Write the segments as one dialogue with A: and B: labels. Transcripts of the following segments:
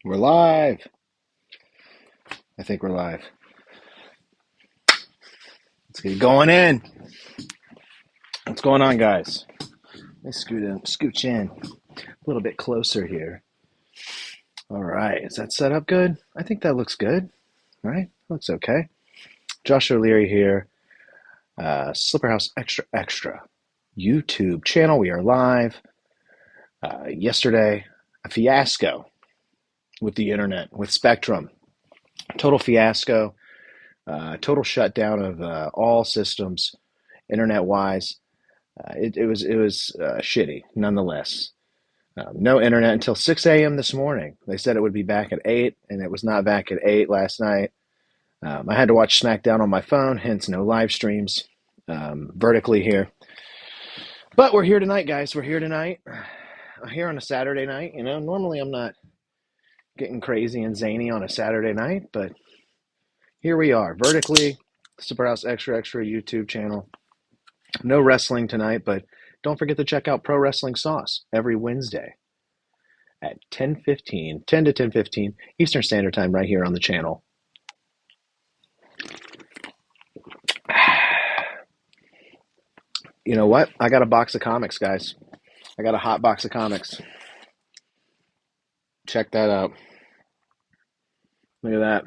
A: We're live. I think we're live. Let's get going in. What's going on, guys? Let me scooch in a little bit closer here. All right. Is that set up good? I think that looks good, right? Looks okay. Josh O'Leary here. Slipper House Extra Extra YouTube channel. We are live. Yesterday, a fiasco with the internet, with Spectrum. Total fiasco. Total shutdown of all systems, internet-wise. It was shitty, nonetheless. No internet until 6 a.m. this morning. They said it would be back at 8, and it was not back at 8 last night. I had to watch SmackDown on my phone, hence no live streams vertically here. But we're here tonight, guys. We're here tonight. Here on a Saturday night. You know, normally I'm not getting crazy and zany on a Saturday night, but here we are, vertically. Slipper House Extra Extra YouTube channel. No wrestling tonight, but don't forget to check out Pro Wrestling Sauce every Wednesday at 10 to 10:15 Eastern Standard Time right here on the channel. You know what? I got a box of comics, guys. I got a hot box of comics. Check that out. Look at that.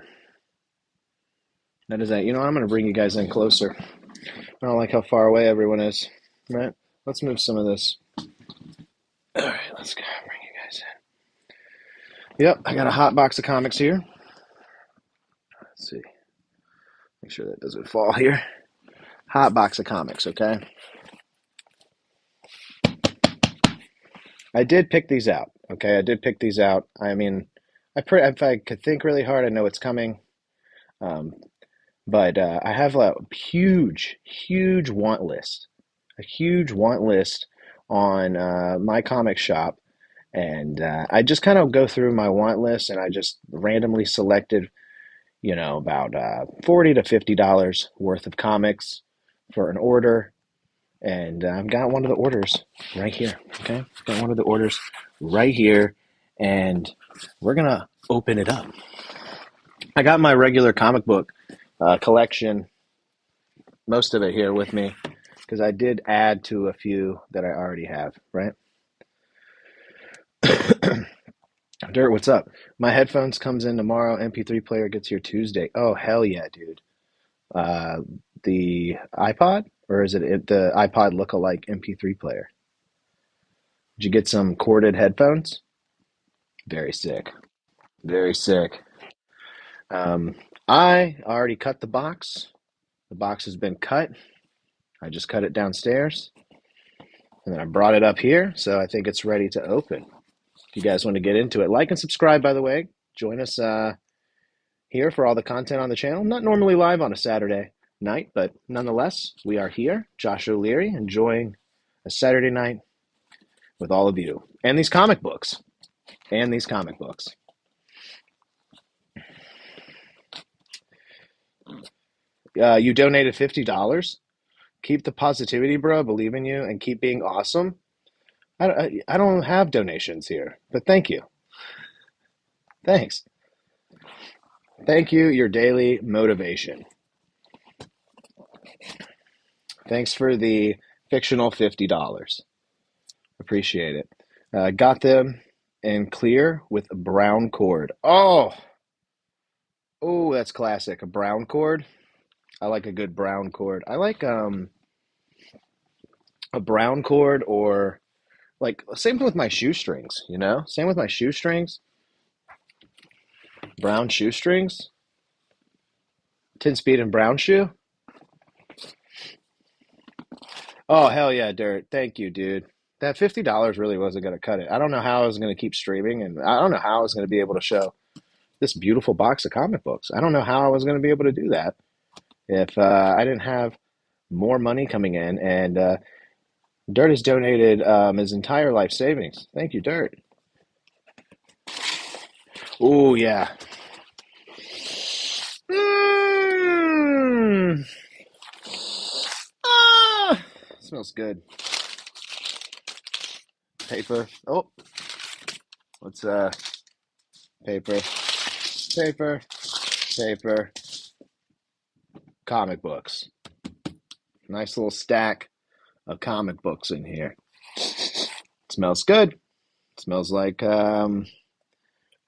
A: That is that. You know, I'm going to bring you guys in closer. I don't like how far away everyone is, right? Let's move some of this. All right, let's go. Bring you guys in. Yep, I got a hot box of comics here. Let's see. Make sure that doesn't fall here. Hot box of comics, okay? I did pick these out, okay? I did pick these out. I mean, if I could think really hard, I know it's coming. But I have a huge want list. A huge want list on my comic shop. And I just kind of go through my want list, and I just randomly selected, you know, about $40 to $50 worth of comics for an order. And I've got one of the orders right here, okay? Got one of the orders right here, and we're going to open it up. I got my regular comic book collection, most of it here with me, because I did add to a few that I already have, right? Dirt, what's up? My headphones comes in tomorrow. MP3 player gets here Tuesday. Oh, hell yeah, dude. The iPod? Or is it the iPod look-alike MP3 player? Did you get some corded headphones? Very sick. Very sick. I already cut the box. The box has been cut. I just cut it downstairs. And then I brought it up here, so I think it's ready to open. If you guys want to get into it, like and subscribe, by the way. Join us here for all the content on the channel. Not normally live on a Saturday night, but nonetheless, we are here. Josh O'Leary, enjoying a Saturday night with all of you. And these comic books. You donated $50. Keep the positivity, bro. Believe in you and keep being awesome. I don't have donations here, but thank you. Thanks. Thank you. Your daily motivation. Thanks for the fictional $50. Appreciate it. Got them in clear with a brown cord. Oh, that's classic. A brown cord. I like a good brown cord. I like a brown cord, or like same with my shoestrings, you know? Same with my shoestrings. Brown shoestrings. 10 speed and brown shoe. Oh, hell yeah, Dirt. Thank you, dude. That $50 really wasn't going to cut it. I don't know how I was going to keep streaming, and I don't know how I was going to be able to show this beautiful box of comic books. I don't know how I was going to be able to do that if I didn't have more money coming in. And Dirt has donated his entire life savings. Thank you, Dirt. Oh, yeah. Smells good. Paper. Oh, let's paper, paper, paper, comic books. Nice little stack of comic books in here. Smells good. Smells like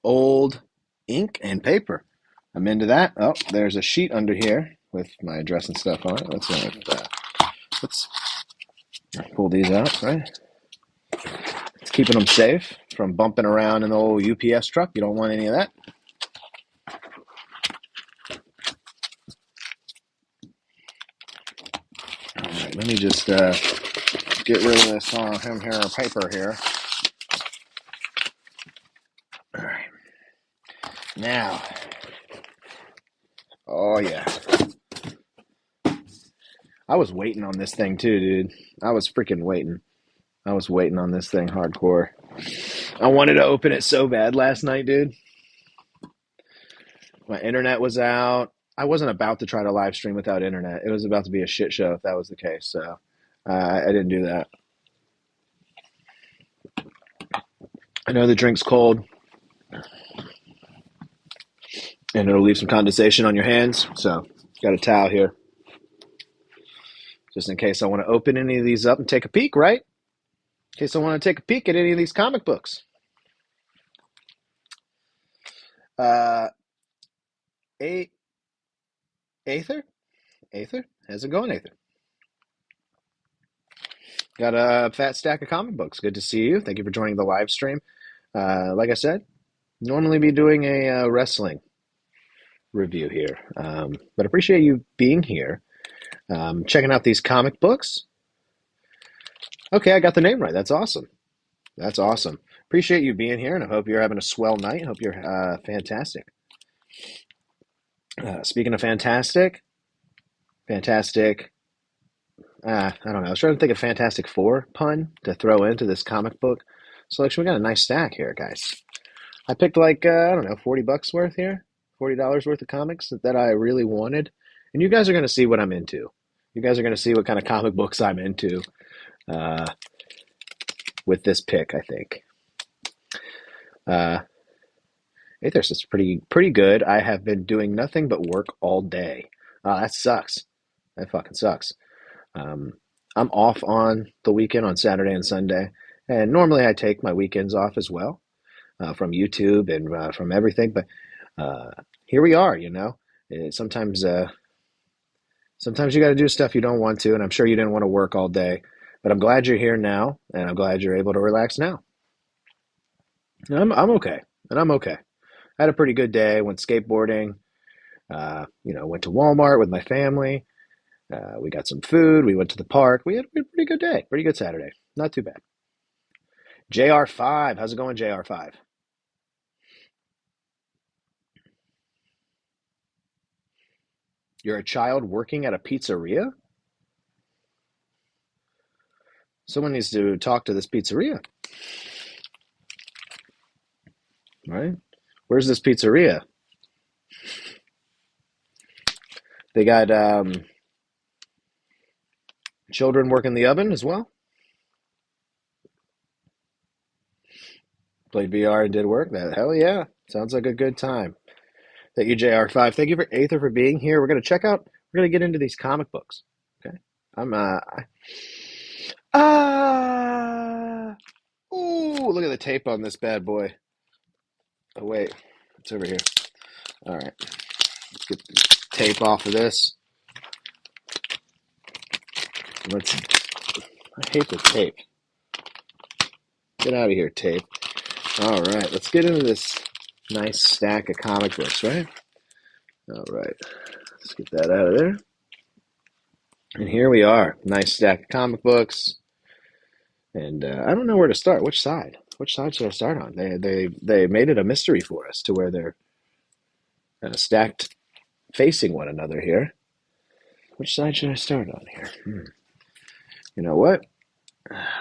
A: old ink and paper. I'm into that. Oh, there's a sheet under here with my address and stuff on it. Let's pull these out, right? It's keeping them safe from bumping around in the old UPS truck. You don't want any of that. All right, let me just get rid of this paper here. All right. Now, oh yeah. I was waiting on this thing too, dude. I was freaking waiting. I was waiting on this thing hardcore. I wanted to open it so bad last night, dude. My internet was out. I wasn't about to try to live stream without internet. It was about to be a shit show if that was the case. So I didn't do that. I know the drink's cold and it'll leave some condensation on your hands. So got a towel here just in case I want to open any of these up and take a peek, right? In case I want to take a peek at any of these comic books. A Aether? Aether? How's it going, Aether? Got a fat stack of comic books. Good to see you. Thank you for joining the live stream. Like I said, normally be doing a wrestling review here, but appreciate you being here, checking out these comic books. Okay, I got the name right. That's awesome. That's awesome. Appreciate you being here, and I hope you're having a swell night. I hope you're fantastic. Speaking of fantastic, I don't know. I was trying to think of Fantastic Four pun to throw into this comic book selection. We got a nice stack here, guys. I picked like, I don't know, $40 worth here, $40 worth of comics that I really wanted. And you guys are going to see what I'm into. You guys are going to see what kind of comic books I'm into with this pick, I think. Aethers is pretty good. I have been doing nothing but work all day. That sucks. That fucking sucks. I'm off on the weekend on Saturday and Sunday, and normally I take my weekends off as well from YouTube and from everything. But here we are, you know. Sometimes you got to do stuff you don't want to, and I'm sure you didn't want to work all day. But I'm glad you're here now, and I'm glad you're able to relax now. I'm okay, and I'm okay. I had a pretty good day. Went skateboarding. Went to Walmart with my family. We got some food. We went to the park. We had a pretty good day. Pretty good Saturday. Not too bad. JR5. How's it going, JR5? You're a child working at a pizzeria? Someone needs to talk to this pizzeria, right? Where's this pizzeria? They got children working the oven as well. Played VR and did work. That hell yeah, sounds like a good time. Thank you, JR5. Thank you for Aether for being here. We're gonna check out. We're gonna get into these comic books. Okay, I'm ooh, look at the tape on this bad boy. Oh wait, it's over here. All right, let's get the tape off of this. I hate the tape. Get out of here, tape. All right, let's get into this nice stack of comic books, right? All right, let's get that out of there. And here we are, nice stack of comic books. And I don't know where to start. Which side? Which side should I start on? They made it a mystery for us to where they're stacked facing one another here. Which side should I start on here? You know what?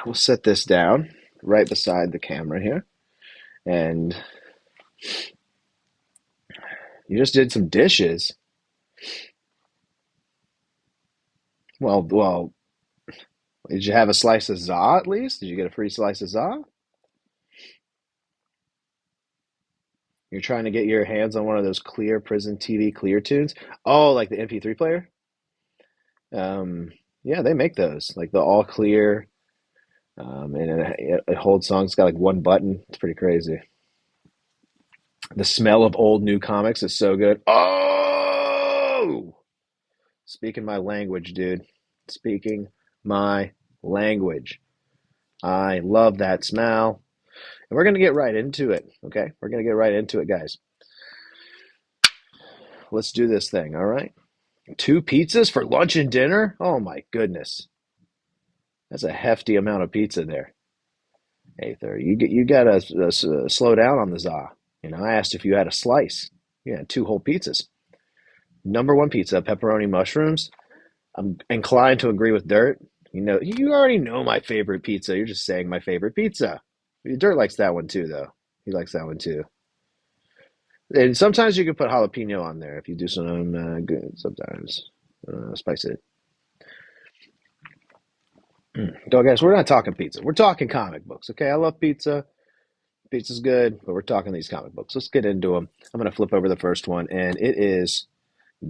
A: We'll set this down right beside the camera here. And you just did some dishes. Well, did you have a slice of za at least? Did you get a free slice of za? You're trying to get your hands on one of those clear Prison TV clear tunes. Oh, like the MP3 player? Um, yeah, they make those. Like the all clear, and it holds songs. It's got like one button. It's pretty crazy. The smell of old new comics is so good. Oh, speaking my language, dude. Speaking my language. I love that smell. And we're going to get right into it, okay? We're going to get right into it, guys. Let's do this thing, all right? Two pizzas for lunch and dinner? Oh my goodness. That's a hefty amount of pizza there. Aether, you got to slow down on the za. I asked if you had a slice. You had two whole pizzas. Number one pizza, pepperoni mushrooms. I'm inclined to agree with Dirt. You already know my favorite pizza. You're just saying my favorite pizza. Dirt likes that one too, though. He likes that one too. And sometimes you can put jalapeno on there if you do some good. Sometimes spice it. So, guys, we're not talking pizza. We're talking comic books. Okay, I love pizza. Pizza's good, but we're talking these comic books. Let's get into them. I'm going to flip over the first one, and it is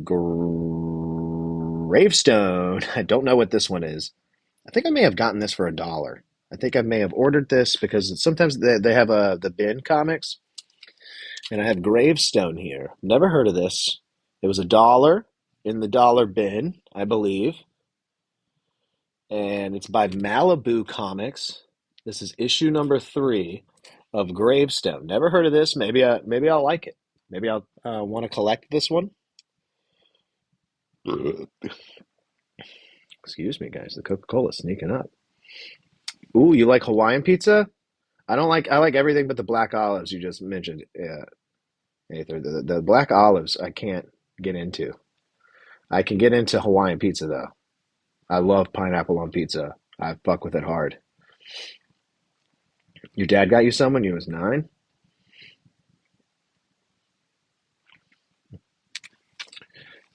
A: Gravestone. I don't know what this one is. I think I may have gotten this for $1. I think I may have ordered this because sometimes they have the bin comics, and I have Gravestone here. Never heard of this. It was $1 in the dollar bin, I believe, and it's by Malibu Comics. This is issue number 3 of Gravestone. Never heard of this. Maybe I'll like it. Maybe I'll want to collect this one. Excuse me, guys. The Coca-Cola's sneaking up. Ooh, you like Hawaiian pizza? I like everything but the black olives you just mentioned. Yeah, Aether. The black olives I can't get into. I can get into Hawaiian pizza though. I love pineapple on pizza. I fuck with it hard. Your dad got you some when you was 9?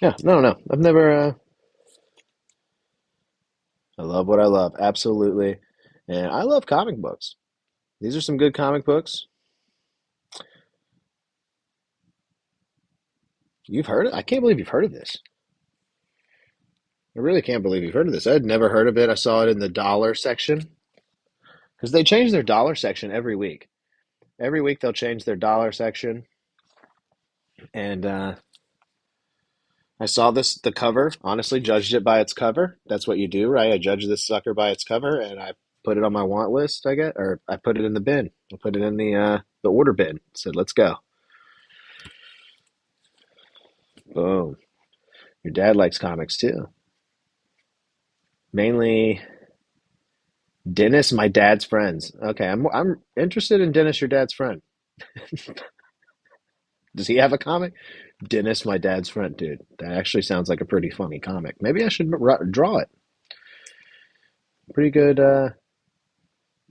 A: Yeah, no. I've never. I love what I love. Absolutely. And I love comic books. These are some good comic books. You've heard it? I can't believe you've heard of this. I really can't believe you've heard of this. I had never heard of it. I saw it in the dollar section because they change their dollar section every week. Every week they'll change their dollar section. And I saw the cover, honestly, judged it by its cover. That's what you do, right? I judge this sucker by its cover and I put it on my want list, or I put it in the bin. I put it in the order bin. Said, let's go. Boom. Your dad likes comics too. Mainly Dennis, my dad's friends. Okay, I'm interested in Dennis, your dad's friend. Does he have a comic? Dennis, my dad's friend, dude. That actually sounds like a pretty funny comic. Maybe I should draw it. Pretty good,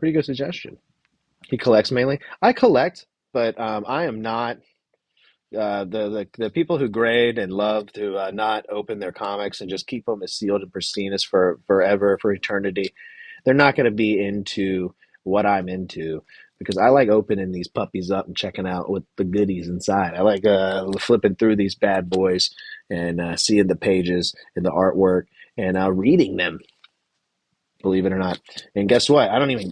A: pretty good suggestion. He collects mainly. I collect, but I am not the people who grade and love to not open their comics and just keep them as sealed and pristine as for forever, for eternity. They're not going to be into what I'm into because I like opening these puppies up and checking out what the goodies inside. I like flipping through these bad boys and seeing the pages and the artwork and reading them. Believe it or not. And guess what? I don't even.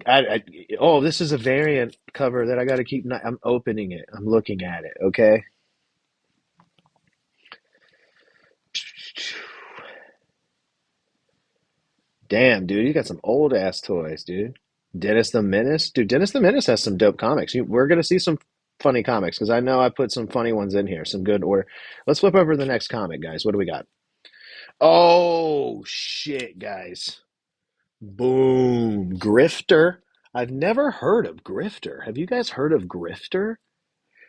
A: Oh, this is a variant cover that I got to keep. I'm opening it. I'm looking at it. Okay. Damn, dude, you got some old ass toys, dude. Dennis the Menace, dude. Dennis the Menace has some dope comics. We're gonna see some funny comics because I know I put some funny ones in here, some good order. Let's flip over to the next comic, guys. What do we got? Oh shit, guys! Boom, Grifter. I've never heard of Grifter. Have you guys heard of Grifter?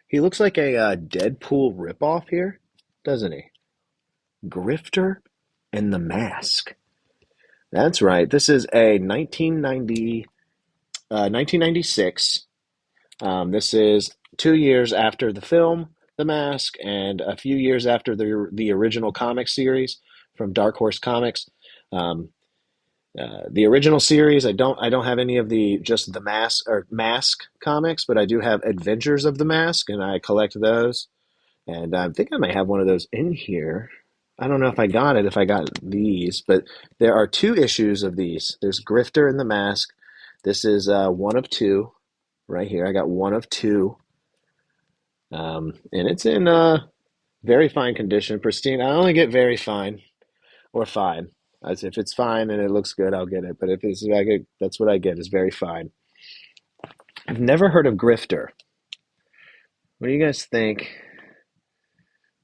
A: He looks like a Deadpool ripoff here, doesn't he? Grifter and the Mask. That's right. This is a 1996. This is 2 years after the film The Mask and a few years after the original comic series from Dark Horse Comics. Um, The original series, I don't have any of the just the Mask comics, but I do have Adventures of the Mask, and I collect those. And I think I might have one of those in here. I don't know if I got it, if I got these, but there are two issues of these. There's Grifter and the Mask. This is one of two right here. I got one of two, and it's in very fine condition, pristine. I only get very fine or fine. As if it's fine and it looks good, I'll get it. But if it's I get, that's what I get is very fine. I've never heard of Grifter. What do you guys think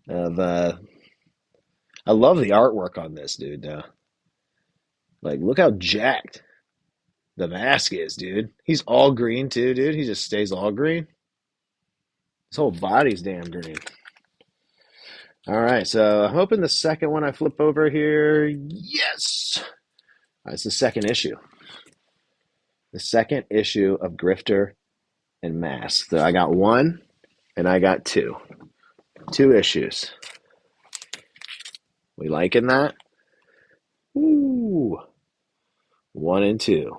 A: of? I love the artwork on this, dude. Like, look how jacked the mask is, dude. He's all green too, dude. He just stays all green. His whole body's damn green. All right, so I'm hoping the second one I flip over here. Yes, it's the second issue. The second issue of Grifter and Mask. So I got one, and I got two. Two issues. We liking that? Ooh, one and two.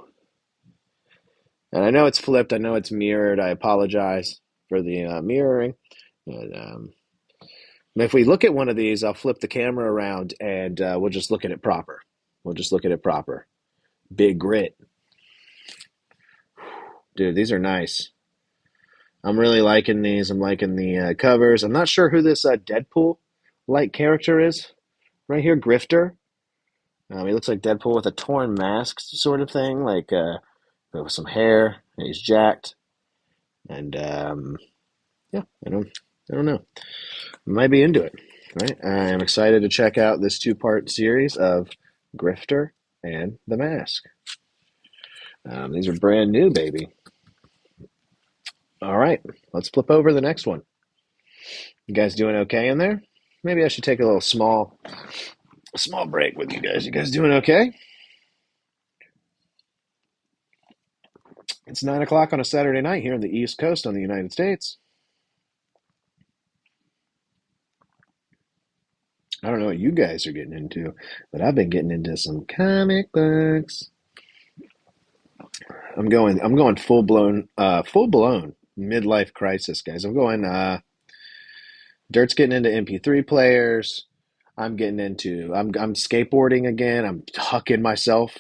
A: And I know it's flipped. I know it's mirrored. I apologize for the mirroring. And if we look at one of these, I'll flip the camera around and we'll just look at it proper. We'll just look at it proper. Big grit. Dude, these are nice. I'm really liking these. I'm liking the covers. I'm not sure who this Deadpool-like character is. Right here, Grifter. He looks like Deadpool with a torn mask sort of thing, like with some hair. And he's jacked. And yeah, I don't know. Might be into it, right? I am excited to check out this two-part series of Grifter and the Mask. These are brand new, baby. All right, let's flip over the next one. You guys doing okay in there? Maybe I should take a little small break with you guys. You guys doing okay? It's 9 o'clock on a Saturday night here on the East Coast on the United States. I don't know what you guys are getting into, but I've been getting into some comic books. I'm going full blown midlife crisis, guys. I'm going Dirt's getting into MP3 players. I'm skateboarding again. I'm hucking myself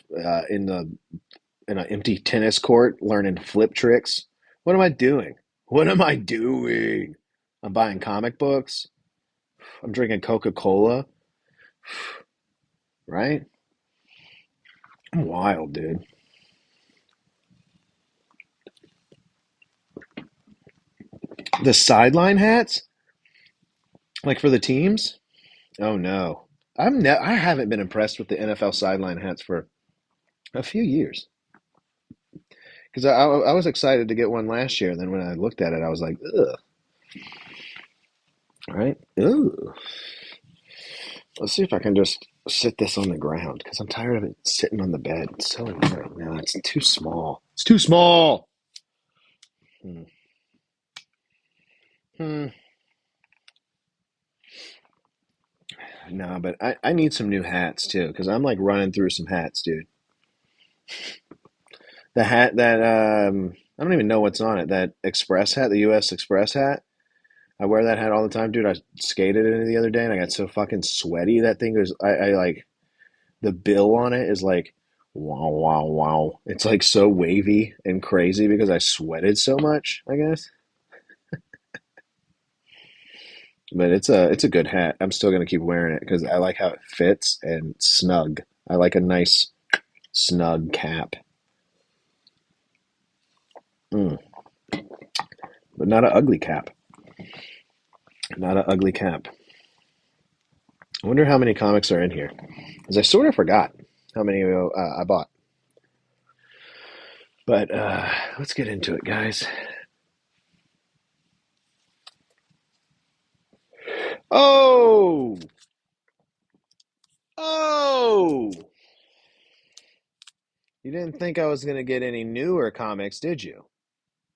A: in an empty tennis court learning flip tricks. What am I doing? What am I doing? I'm buying comic books. I'm drinking Coca-Cola. Right? I'm wild, dude. The sideline hats? Like for the teams? Oh no. I haven't been impressed with the NFL sideline hats for a few years. Because I was excited to get one last year, and then when I looked at it, I was like, ugh. All right? Ugh. Let's see if I can just sit this on the ground, because I'm tired of it sitting on the bed. It's so annoying. No, it's too small. It's too small! Hmm. Hmm. No, but I need some new hats, too, because I'm like running through some hats, dude. The hat that, I don't even know what's on it. That Express hat, the US Express hat. I wear that hat all the time, dude. I skated in it the other day and I got so fucking sweaty. That thing is, I like, the bill on it is like, wow, wow, wow. It's like so wavy and crazy because I sweated so much, I guess. But it's a good hat. I'm still gonna keep wearing it because I like how it fits and snug. I like a nice snug cap. Mm, but not an ugly cap. Not an ugly cap. I wonder how many comics are in here. Because I sort of forgot how many I bought. But let's get into it, guys. Oh! Oh! You didn't think I was going to get any newer comics, did you?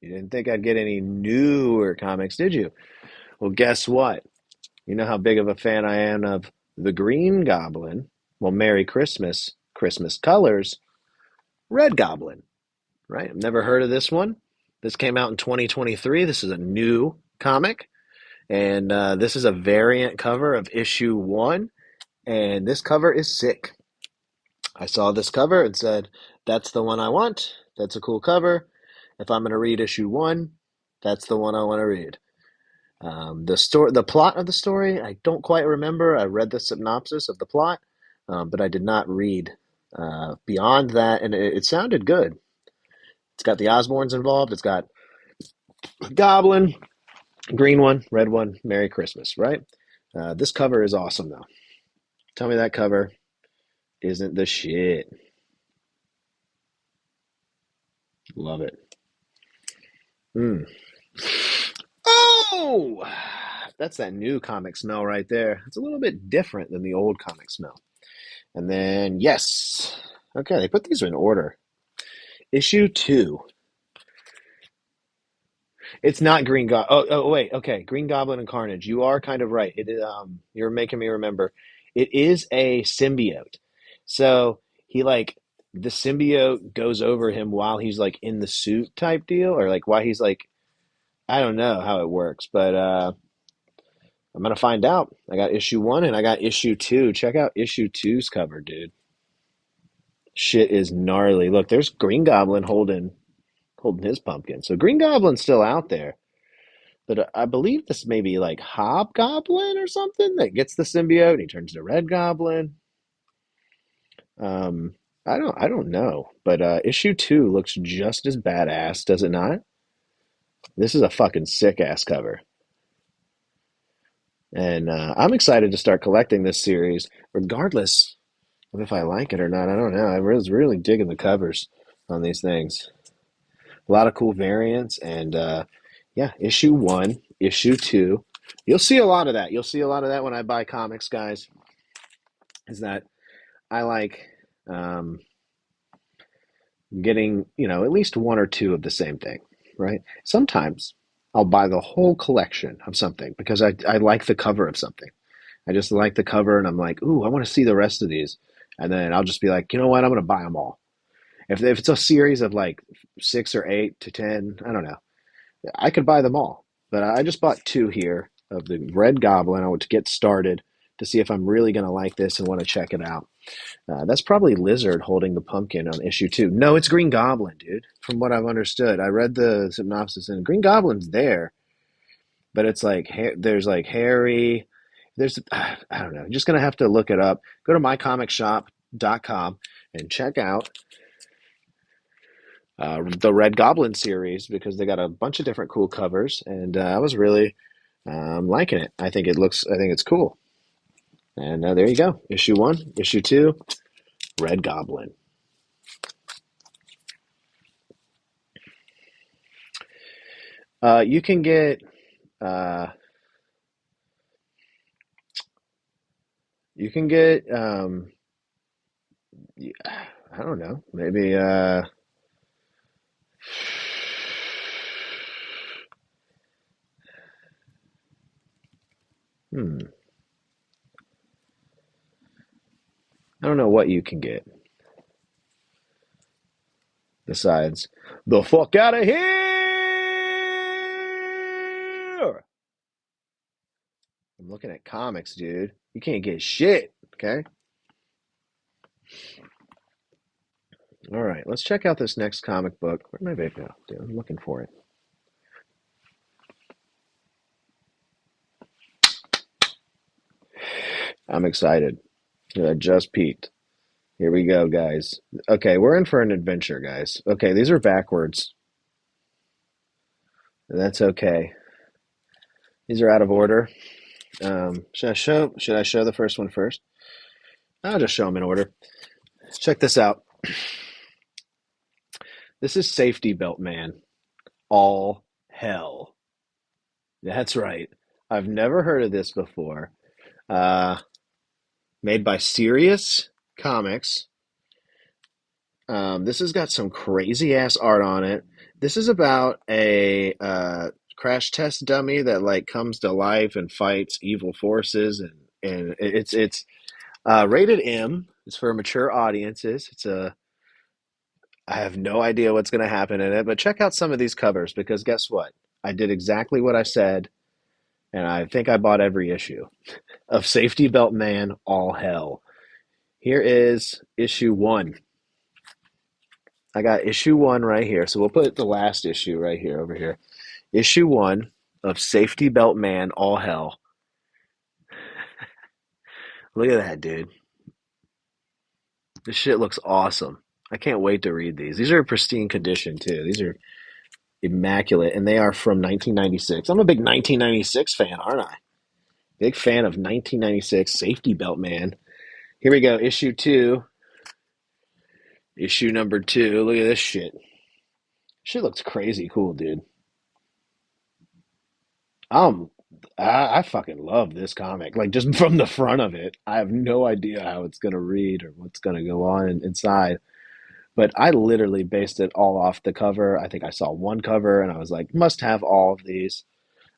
A: You didn't think I'd get any newer comics, did you? Well, guess what? You know how big of a fan I am of The Green Goblin? Well, Merry Christmas, Christmas Colors. Red Goblin, right? I've never heard of this one. This came out in 2023. This is a new comic, and this is a variant cover of issue one, and this cover is sick. I saw this cover and said, that's the one I want. That's a cool cover. If I'm going to read issue one, that's the one I want to read. The plot of the story, I don't quite remember. I read the synopsis of the plot, but I did not read beyond that, and it sounded good. It's got the Osborns involved. It's got Goblin, green one, red one. Merry Christmas, right? This cover is awesome, though. Tell me that cover isn't the shit. Love it. Mm. Oh, that's that new comic smell right there. It's a little bit different than the old comic smell. And then, yes. Okay, they put these in order. Issue two. It's not Green Goblin. Wait. Okay, Green Goblin and Carnage. You are kind of right. You're making me remember. It is a symbiote. So he like the symbiote goes over him while he's like in the suit type deal, or like while he's like I don't know how it works, but I'm gonna find out. I got issue one and I got issue two. Check out issue two's cover, dude. Shit is gnarly. Look, there's Green Goblin holding his pumpkin. So Green Goblin's still out there. But I believe this may be like Hobgoblin or something that gets the symbiote and he turns to Red Goblin. Um, I don't know. But issue two looks just as badass, does it not? This is a fucking sick ass cover. And I'm excited to start collecting this series, regardless of if I like it or not. I don't know. I was really digging the covers on these things. A lot of cool variants, and yeah, issue one, issue two. You'll see a lot of that. You'll see a lot of that when I buy comics, guys. Is that I like um, getting, at least one or two of the same thing, right? Sometimes I'll buy the whole collection of something because I like the cover of something. I just like the cover and I'm like, ooh, I want to see the rest of these. And then I'll just be like, you know what? I'm going to buy them all. If it's a series of like 6 or 8 to 10, I don't know. I could buy them all. But I just bought two here of the Red Goblin. I want to get started to see if I'm really going to like this and want to check it out. That's probably Lizard holding the pumpkin on issue two. No, it's Green Goblin, dude. From what I've understood, I read the synopsis and Green Goblin's there, but it's like there's like Harry. There's I don't know. You're just gonna have to look it up. Go to mycomicshop.com and check out the Red Goblin series because they got a bunch of different cool covers, and I was really liking it. I think it's cool. And there you go. Issue one, issue two, Red Goblin. You can get uh, you can get I don't know, maybe hmm, I don't know what you can get besides the fuck out of here. I'm looking at comics, dude. You can't get shit, okay? All right, let's check out this next comic book. Where'd my vape go? Dude, I'm looking for it. I'm excited. I just peeked. Here we go, guys. Okay, we're in for an adventure, guys. Okay, these are backwards. That's okay. These are out of order. Should I show the first one first? I'll just show them in order. Check this out. This is Safety Belt Man. All hell. That's right. I've never heard of this before. Uh, Made by Serious Comics. This has got some crazy ass art on it. This is about a crash test dummy that like comes to life and fights evil forces, and it's rated M. It's for mature audiences. It's a I have no idea what's going to happen in it, but check out some of these covers because guess what? I did exactly what I said, and I think I bought every issue of Safety Belt Man All Hell. Here is issue one. I got issue one right here. So we'll put the last issue right here over here. Issue one of Safety Belt Man All Hell. Look at that, dude. This shit looks awesome. I can't wait to read these. These are in pristine condition too. These are immaculate, and they are from 1996. I'm a big 1996 fan, aren't I? Big fan of 1996 Safety Belt Man. Here we go, issue two. Issue number two. Look at this shit. Shit looks crazy cool, dude. Um, I fucking love this comic. Like just from the front of it, I have no idea how it's gonna read or what's gonna go on inside. But I literally based it all off the cover. I think I saw one cover and I was like, must have all of these.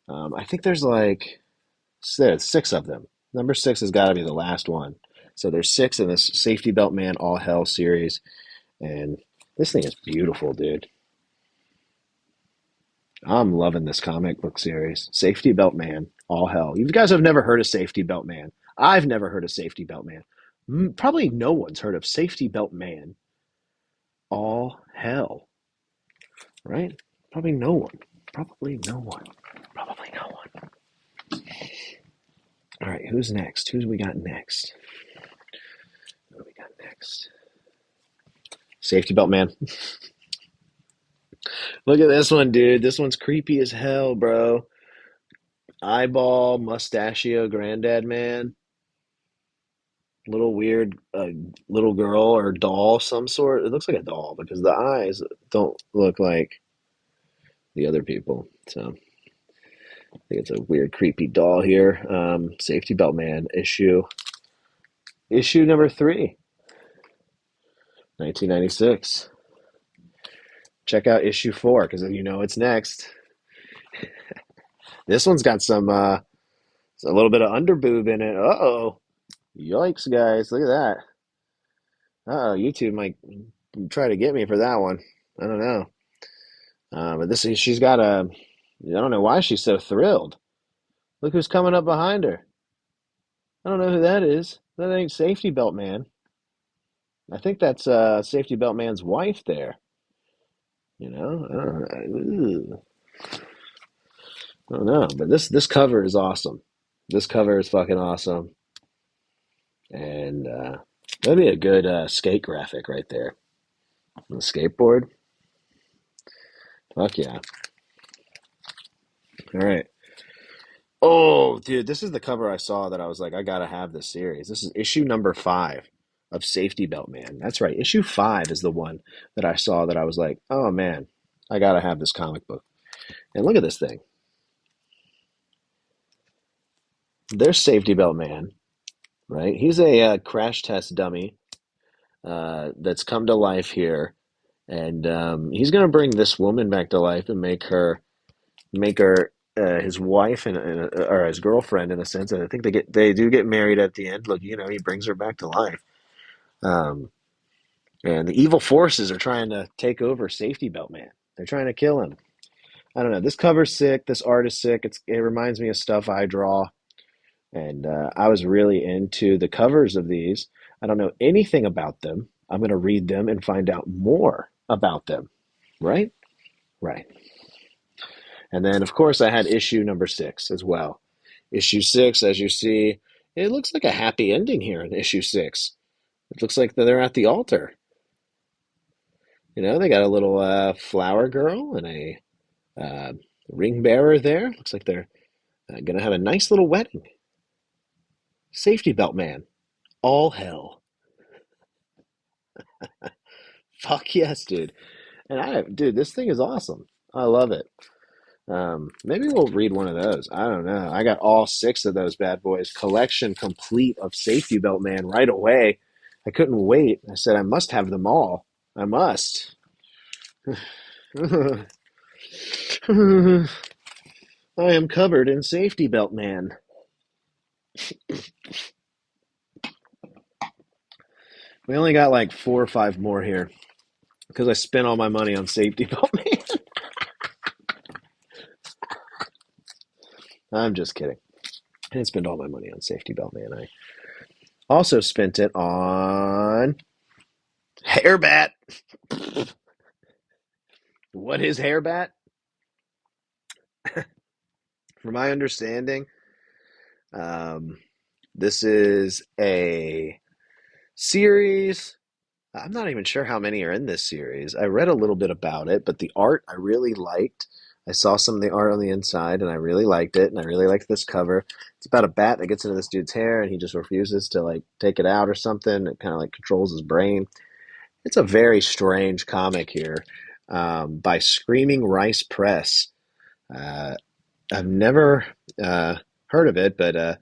A: I think there's like six of them. Number six has got to be the last one. So there's six in this Safety Belt Man All Hell series, and this thing is beautiful, dude. I'm loving this comic book series. Safety Belt Man All Hell. You guys have never heard of Safety Belt Man. I've never heard of Safety Belt Man. Probably no one's heard of Safety Belt Man All Hell, right? Probably no one. Probably no one. Probably no one. All right, who's next? Who's we got next? What do we got next? Safety Belt Man. Look at this one, dude. This one's creepy as hell, bro. Eyeball, mustachio, granddad man. Little weird little girl or doll, some sort. It looks like a doll because the eyes don't look like the other people. So I think it's a weird, creepy doll here. Safety Belt Man issue number three, 1996. Check out issue four because you know it's next. This one's got a little bit of underboob in it. Uh-oh. Yikes, guys. Look at that. Uh-oh, YouTube might try to get me for that one. I don't know. But she's got I don't know why she's so thrilled. Look who's coming up behind her. I don't know who that is. That ain't Safety Belt Man. I think that's Safety Belt Man's wife there. You know? I don't know. But this cover is awesome. This cover is fucking awesome. And that'd be a good skate graphic right there. On the skateboard. Fuck yeah. All right. Oh, dude, this is the cover I saw that I was like, I gotta have this series. This is issue number five of Safety Belt Man. That's right. Issue five is the one that I saw that I was like, oh man, I gotta have this comic book. And look at this thing. There's Safety Belt Man, right? He's a crash test dummy that's come to life here, and he's gonna bring this woman back to life and make her his wife or his girlfriend in a sense. And I think they do get married at the end. Look, he brings her back to life. Um, and the evil forces are trying to take over Safety Belt Man. They're trying to kill him. I don't know. This cover's sick. This art is sick. It reminds me of stuff I draw, and I was really into the covers of these. I don't know anything about them. I'm going to read them and find out more about them. Right? Right. And then, of course, I had issue number six as well. Issue six, as you see, it looks like a happy ending here in issue six. It looks like they're at the altar. They got a little flower girl and a uh, ring bearer there. Looks like they're going to have a nice little wedding. Safety Belt Man. All hell. Fuck yes, dude. And dude, this thing is awesome. I love it. Maybe we'll read one of those. I don't know. I got all six of those bad boys. Collection complete of Safety Belt Man right away. I couldn't wait. I said I must have them all. I must. I am covered in Safety Belt Man. We only got like 4 or 5 more here. because I spent all my money on Safety Belt Man. I'm just kidding. I didn't spend all my money on Safety Belt Man. I also spent it on Hairbat. What is Hairbat? From my understanding, um, this is a series. I'm not even sure how many are in this series. I read a little bit about it, but the art I really liked. I saw some of the art on the inside and I really liked it, and I really liked this cover. It's about a bat that gets into this dude's hair and he just refuses to like take it out or something. It kind of like controls his brain. It's a very strange comic here, by Screaming Rice Press. Uh, I've never heard of it, but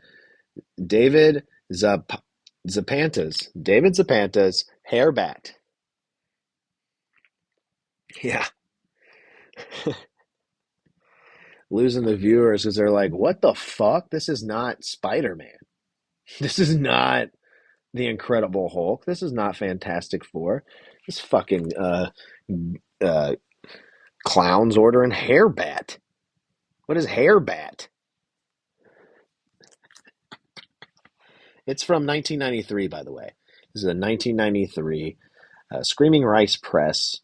A: David Zapanta's Hairbat. Yeah, losing the viewers because they're like, "What the fuck? This is not Spider-Man. This is not the Incredible Hulk. This is not Fantastic Four. This fucking uh, clowns ordering Hairbat. What is Hairbat?" It's from 1993, by the way. This is a 1993 Screaming Rice Press.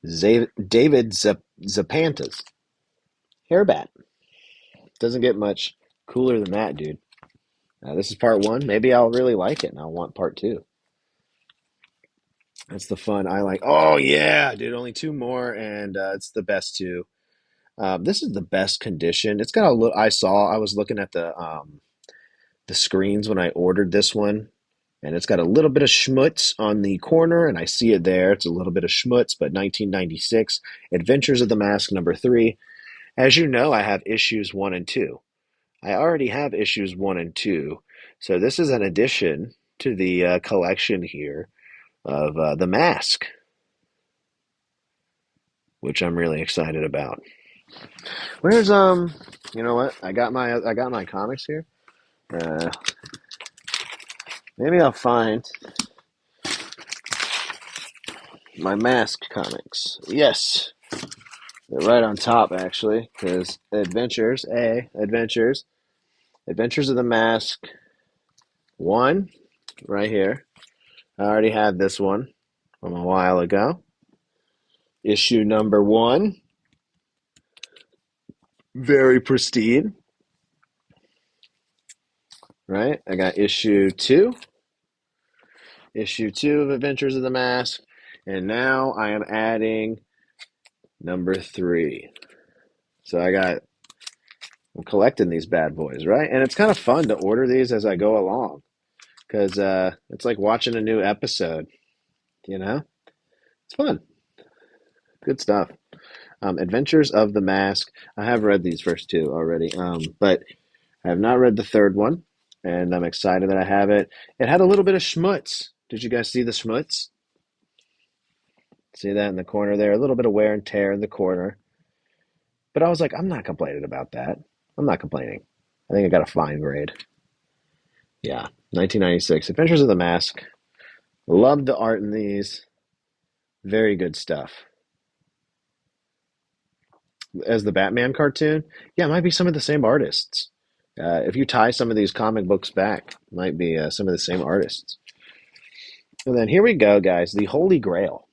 A: David Zapantas. Hairbat. Doesn't get much cooler than that, dude. This is part one. Maybe I'll really like it and I'll want part two. That's the fun I like. Oh, yeah, dude. Only two more, and it's the best two. This is the best condition. It's got a little. I was looking at the screens when I ordered this one, and it's got a little bit of schmutz on the corner, and I see it there. It's a little bit of schmutz, but 1996 Adventures of the Mask #3. As you know, I have issues 1 and 2. I already have issues 1 and 2, so this is an addition to the collection here of The Mask, which I'm really excited about. Where's you know what? I got my comics here. Uh, Maybe I'll find my Mask comics. Yes, they're right on top actually, because Adventures of the Mask 1, right here. I already had this one from a while ago. Issue number 1, very pristine. Right? I got issue 2 of Adventures of the Mask, and now I am adding number 3. So I'm collecting these bad boys, right? And it's kind of fun to order these as I go along, because it's like watching a new episode, you know? It's fun. Good stuff. Adventures of the Mask. I have read these first two already, but I have not read the third one, and I'm excited that I have it. It had a little bit of schmutz. Did you guys see the schmutz? See that in the corner there? A little bit of wear and tear in the corner. But I was like, I'm not complaining about that. I'm not complaining. I think I got a fine grade. Yeah, 1996. Adventures of the Mask. Loved the art in these. Very good stuff. As the Batman cartoon, yeah, it might be some of the same artists. If you tie some of these comic books back, it might be some of the same artists. And then here we go, guys. The Holy Grail.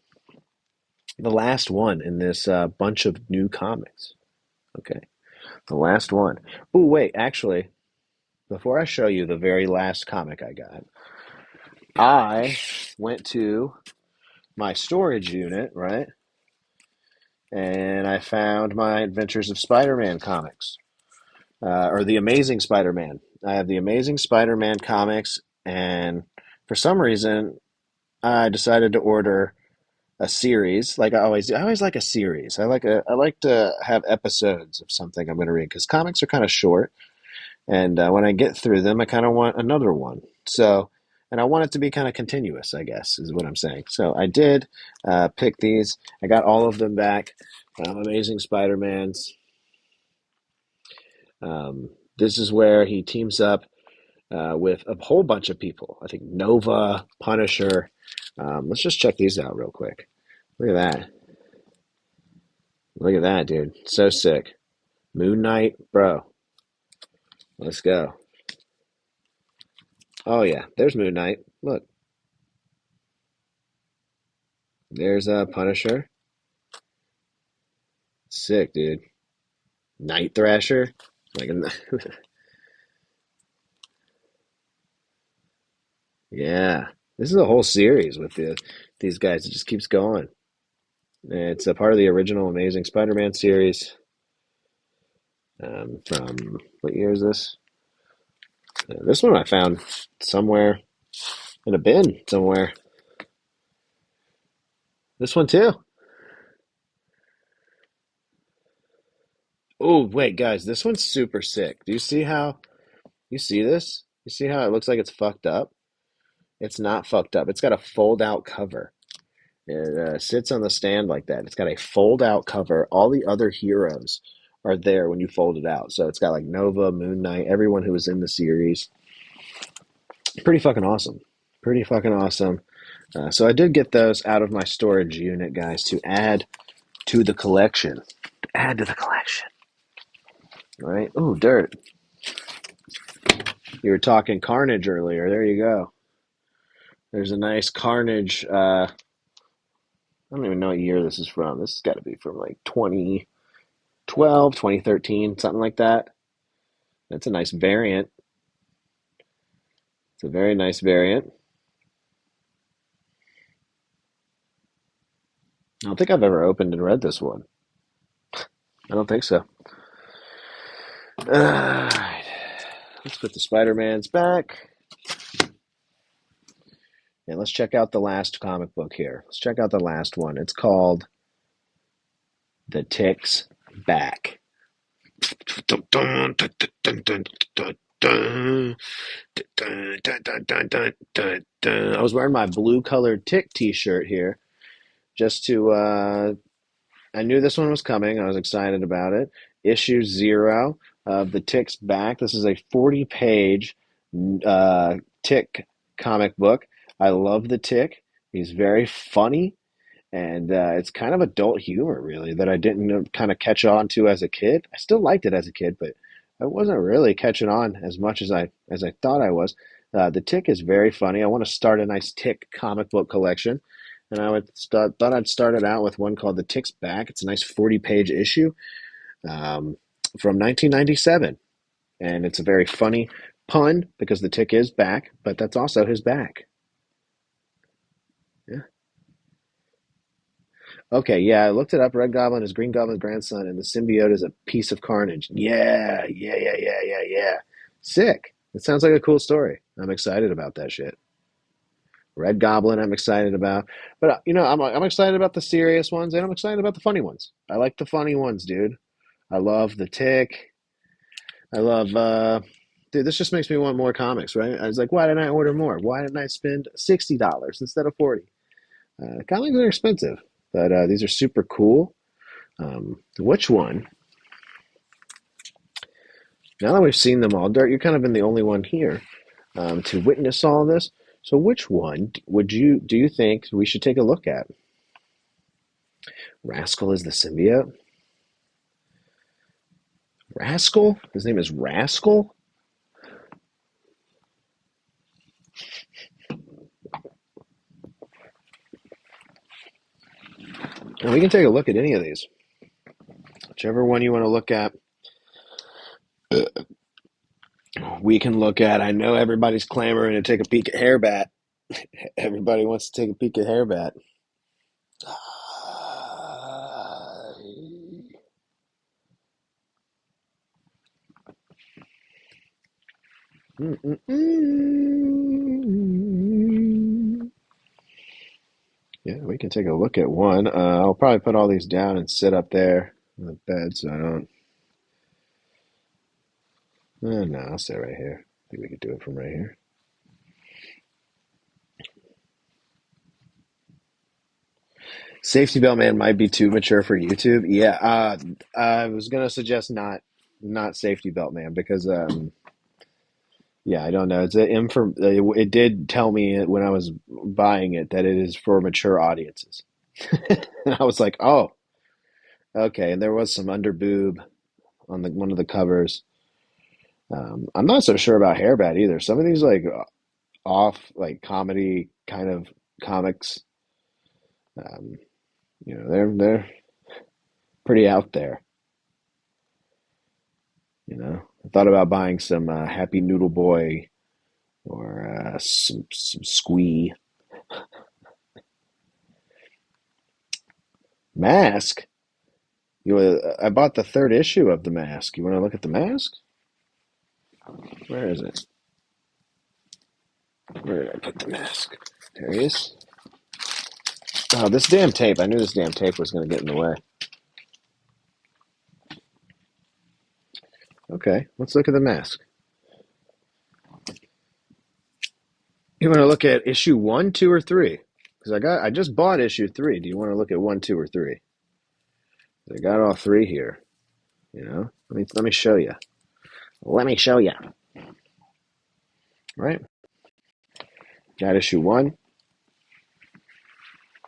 A: The last one in this bunch of new comics. Okay, the last one. Oh, wait, actually, before I show you the very last comic I got, I went to my storage unit, right? And I found my Adventures of Spider-Man comics, or the Amazing Spider-Man. I have the Amazing Spider-Man comics, and for some reason, I decided to order a series. Like I always do. I always like a series. I like to have episodes of something I'm going to read, because comics are kind of short, and when I get through them, I kind of want another one. So, and I want it to be kind of continuous, I guess, is what I'm saying. So I did pick these. I got all of them back. Amazing Spider-Man's. This is where he teams up with a whole bunch of people. I think Nova, Punisher. Let's just check these out real quick. Look at that. Look at that, dude. So sick. Moon Knight, bro. Let's go. Oh yeah, there's Moon Knight. Look, there's Punisher. Sick, dude. Night Thrasher. Like, yeah. This is a whole series with these guys. It just keeps going. It's a part of the original Amazing Spider-Man series. From what year is this? This one I found somewhere in a bin somewhere. This one too. Oh, wait, guys, this one's super sick. Do you see how you see this? You see how it looks like it's fucked up? It's not fucked up. It's got a fold out cover. It sits on the stand like that. It's got a fold out cover. All the other heroes are there when you fold it out. So it's got like Nova, Moon Knight, everyone who was in the series. Pretty fucking awesome. Pretty fucking awesome. So I did get those out of my storage unit, guys, to add to the collection. To add to the collection. All right. Ooh, dirt. You were talking Carnage earlier. There you go. There's a nice Carnage. I don't even know what year this is from. This has got to be from like 2012, 2013, something like that. That's a nice variant. It's a very nice variant. I don't think I've ever opened and read this one. I don't think so. Alright. Let's put the Spider-Mans back. And let's check out the last comic book here. Let's check out the last one. It's called The Tick's Back. I was wearing my blue colored Tick t-shirt here just to I knew this one was coming. I was excited about it. Issue 0 of The Tick's Back. This is a 40-page Tick comic book. I love the Tick. He's very funny, and it's kind of adult humor, really, that I didn't kind of catch on to as a kid. I still liked it as a kid, but I wasn't really catching on as much as I thought I was. The Tick is very funny. I want to start a nice Tick comic book collection, and thought I'd start it out with one called The Tick's Back. It's a nice 40-page issue from 1997, and it's a very funny pun because the Tick is back, but that's also his back. Yeah. Okay, yeah, I looked it up. Red Goblin is Green Goblin's grandson, and the symbiote is a piece of carnage. Yeah, yeah, yeah, yeah, yeah, yeah. Sick. It sounds like a cool story. I'm excited about that shit. Red Goblin, I'm excited about, but I'm excited about the serious ones, and I'm excited about the funny ones. I like the funny ones, dude. I love the Tick. I love, dude. This just makes me want more comics, right? I was like, why didn't I order more? Why didn't I spend $60 instead of 40? Comics are expensive, but these are super cool. Which one? Now that we've seen them all, Dirt, you're kind of been the only one here to witness all this. So, which one do you think we should take a look at? Rascal is the symbiote. Rascal? His name is Rascal. And we can take a look at any of these, whichever one you want to look at. We can look at. I know everybody's clamoring to take a peek at Hairbat. Everybody wants to take a peek at Hairbat. Yeah, we can take a look at one. I'll probably put all these down and sit up there on the bed so I don't. No, I'll sit right here. I think we could do it from right here. Safety Belt Man might be too mature for YouTube. Yeah, I was gonna suggest not Safety Belt Man because yeah, I don't know. It's a it did tell me when I was buying it that it is for mature audiences. And I was like, oh, okay. And there was some underboob on the one of the covers. I'm not so sure about Hairbat either. Some of these like off like comedy kind of comics, um, they're pretty out there. I thought about buying some Happy Noodle Boy or some Squee Mask. I bought the third issue of the Mask. You want to look at the Mask? Where is it? Where did I put the Mask? There he is. Oh, this damn tape. I knew this damn tape was going to get in the way. Okay, let's look at the Mask. You want to look at issue 1, 2, or 3? Because I just bought issue 3. Do you want to look at 1, 2, or 3? I got all 3 here. Let me show you. Let me show you. Right? Got issue 1.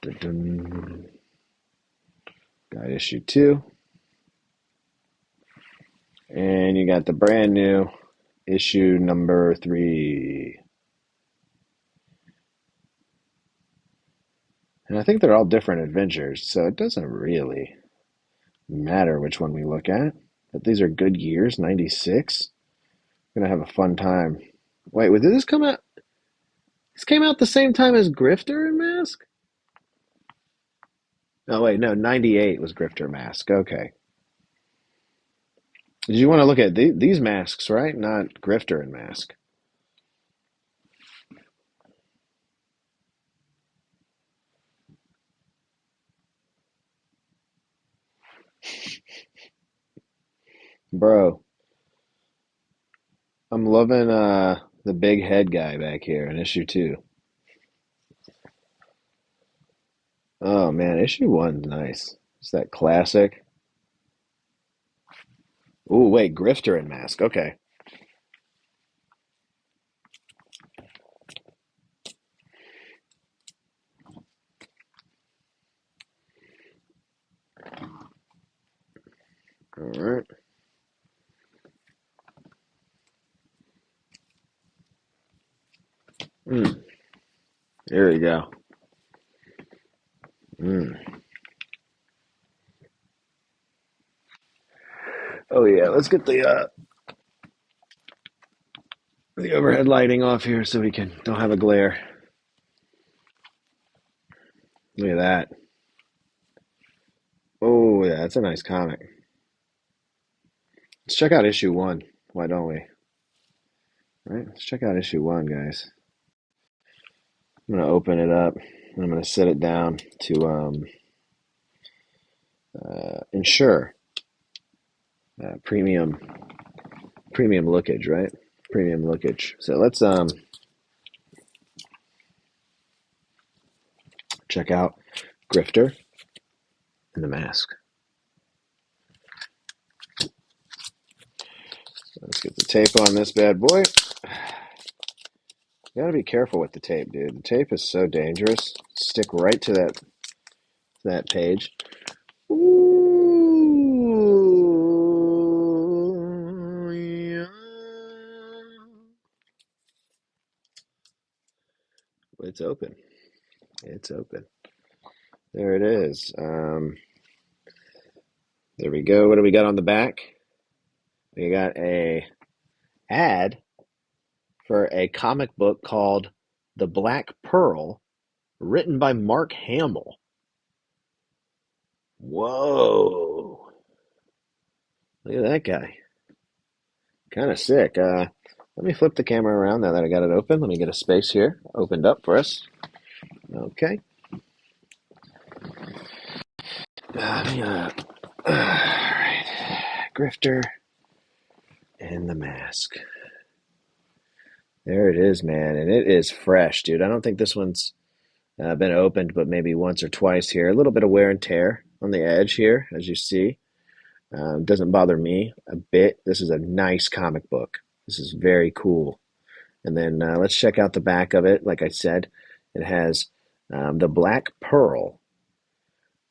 A: Dun-dun. Got issue 2. And you got the brand new issue number 3. And I think they're all different adventures, so it doesn't really matter which one we look at. But these are good years, 96. Gonna have a fun time. Wait, did this come out? This came out the same time as Grifter and Mask? Oh, wait, no, 98 was Grifter Mask. Okay. Did you want to look at these masks, right? Not Grifter and Mask. Bro, I'm loving the big head guy back here in issue 2. Oh man, issue 1's nice. It's that classic. Oh wait, Grifter and Mask. Okay. All right. Mm, there we go. Mm. Oh yeah, let's get the overhead lighting off here so we can don't have a glare. Look at that. Oh yeah, that's a nice comic. Let's check out issue 1. Why don't we? All right, let's check out issue 1, guys. I'm gonna open it up and I'm gonna set it down to ensure premium lookage, right? Premium lookage. So let's check out Grifter and the Mask. Let's get the tape on this bad boy. You gotta be careful with the tape, dude. The tape is so dangerous. Stick right to that page. Ooh, yeah. It's open. It's open. There it is. There we go. What do we got on the back? We got a ad for a comic book called The Black Pearl, written by Mark Hamill. Whoa. Look at that guy. Kind of sick. Let me flip the camera around now that I got it open. Let me get a space here opened up for us. Okay. All right. Grifter and the Mask. There it is, man. And it is fresh, dude. I don't think this one's been opened, but maybe once or twice here. A little bit of wear and tear on the edge here, as you see. Doesn't bother me a bit. This is a nice comic book. This is very cool. And then let's check out the back of it. Like I said, it has the Black Pearl.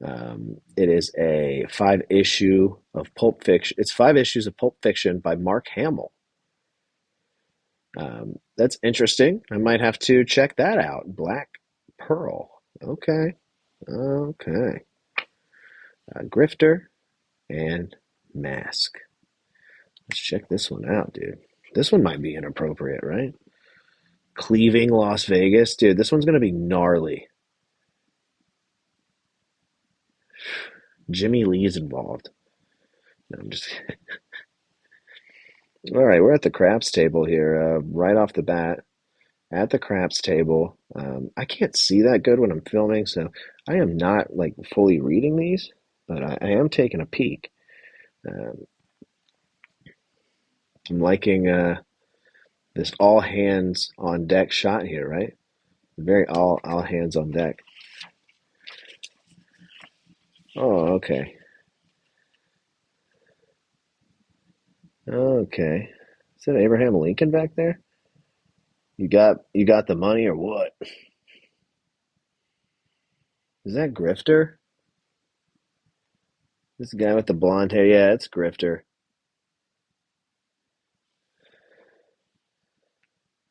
A: It is a five issue of Pulp Fiction. It's five issues of Pulp Fiction by Mark Hamill. That's interesting. I might have to check that out. Black Pearl. Okay. Okay. Grifter and Mask. Let's check this one out, dude. This one might be inappropriate, right? Cleaving Las Vegas. Dude, this one's going to be gnarly. Jimmy Lee's involved. No, I'm just. All right, we're at the craps table here, right off the bat. At the craps table. I can't see that good when I'm filming, so I am not like fully reading these, but I am taking a peek. Um, I'm liking this all hands on deck shot here, right? Very all hands on deck. Oh, okay. Okay. Is that Abraham Lincoln back there? You got the money or what? Is that Grifter? This guy with the blonde hair? Yeah, it's Grifter.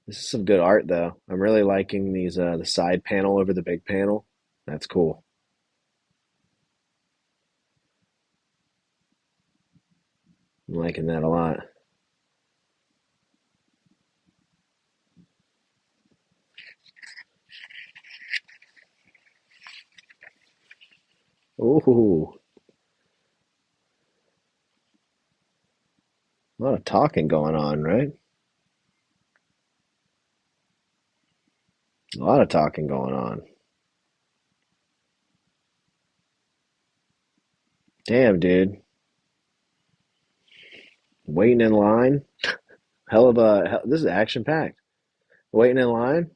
A: This is some good art though. I'm really liking these the side panel over the big panel. That's cool. I'm liking that a lot. Ooh, a lot of talking going on, right? A lot of talking going on. Damn, dude. Waiting in line. This is action packed. Waiting in line.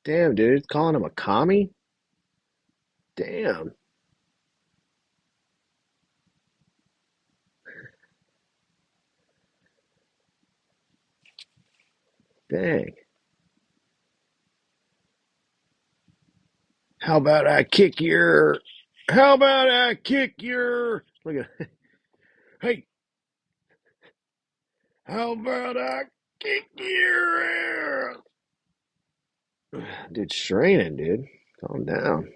A: Damn, dude. Calling him a commie? Damn. Dang. How about I kick your. How about I kick your. Look at. Hey, how about I kick your ass? Dude, straining, dude. Calm down.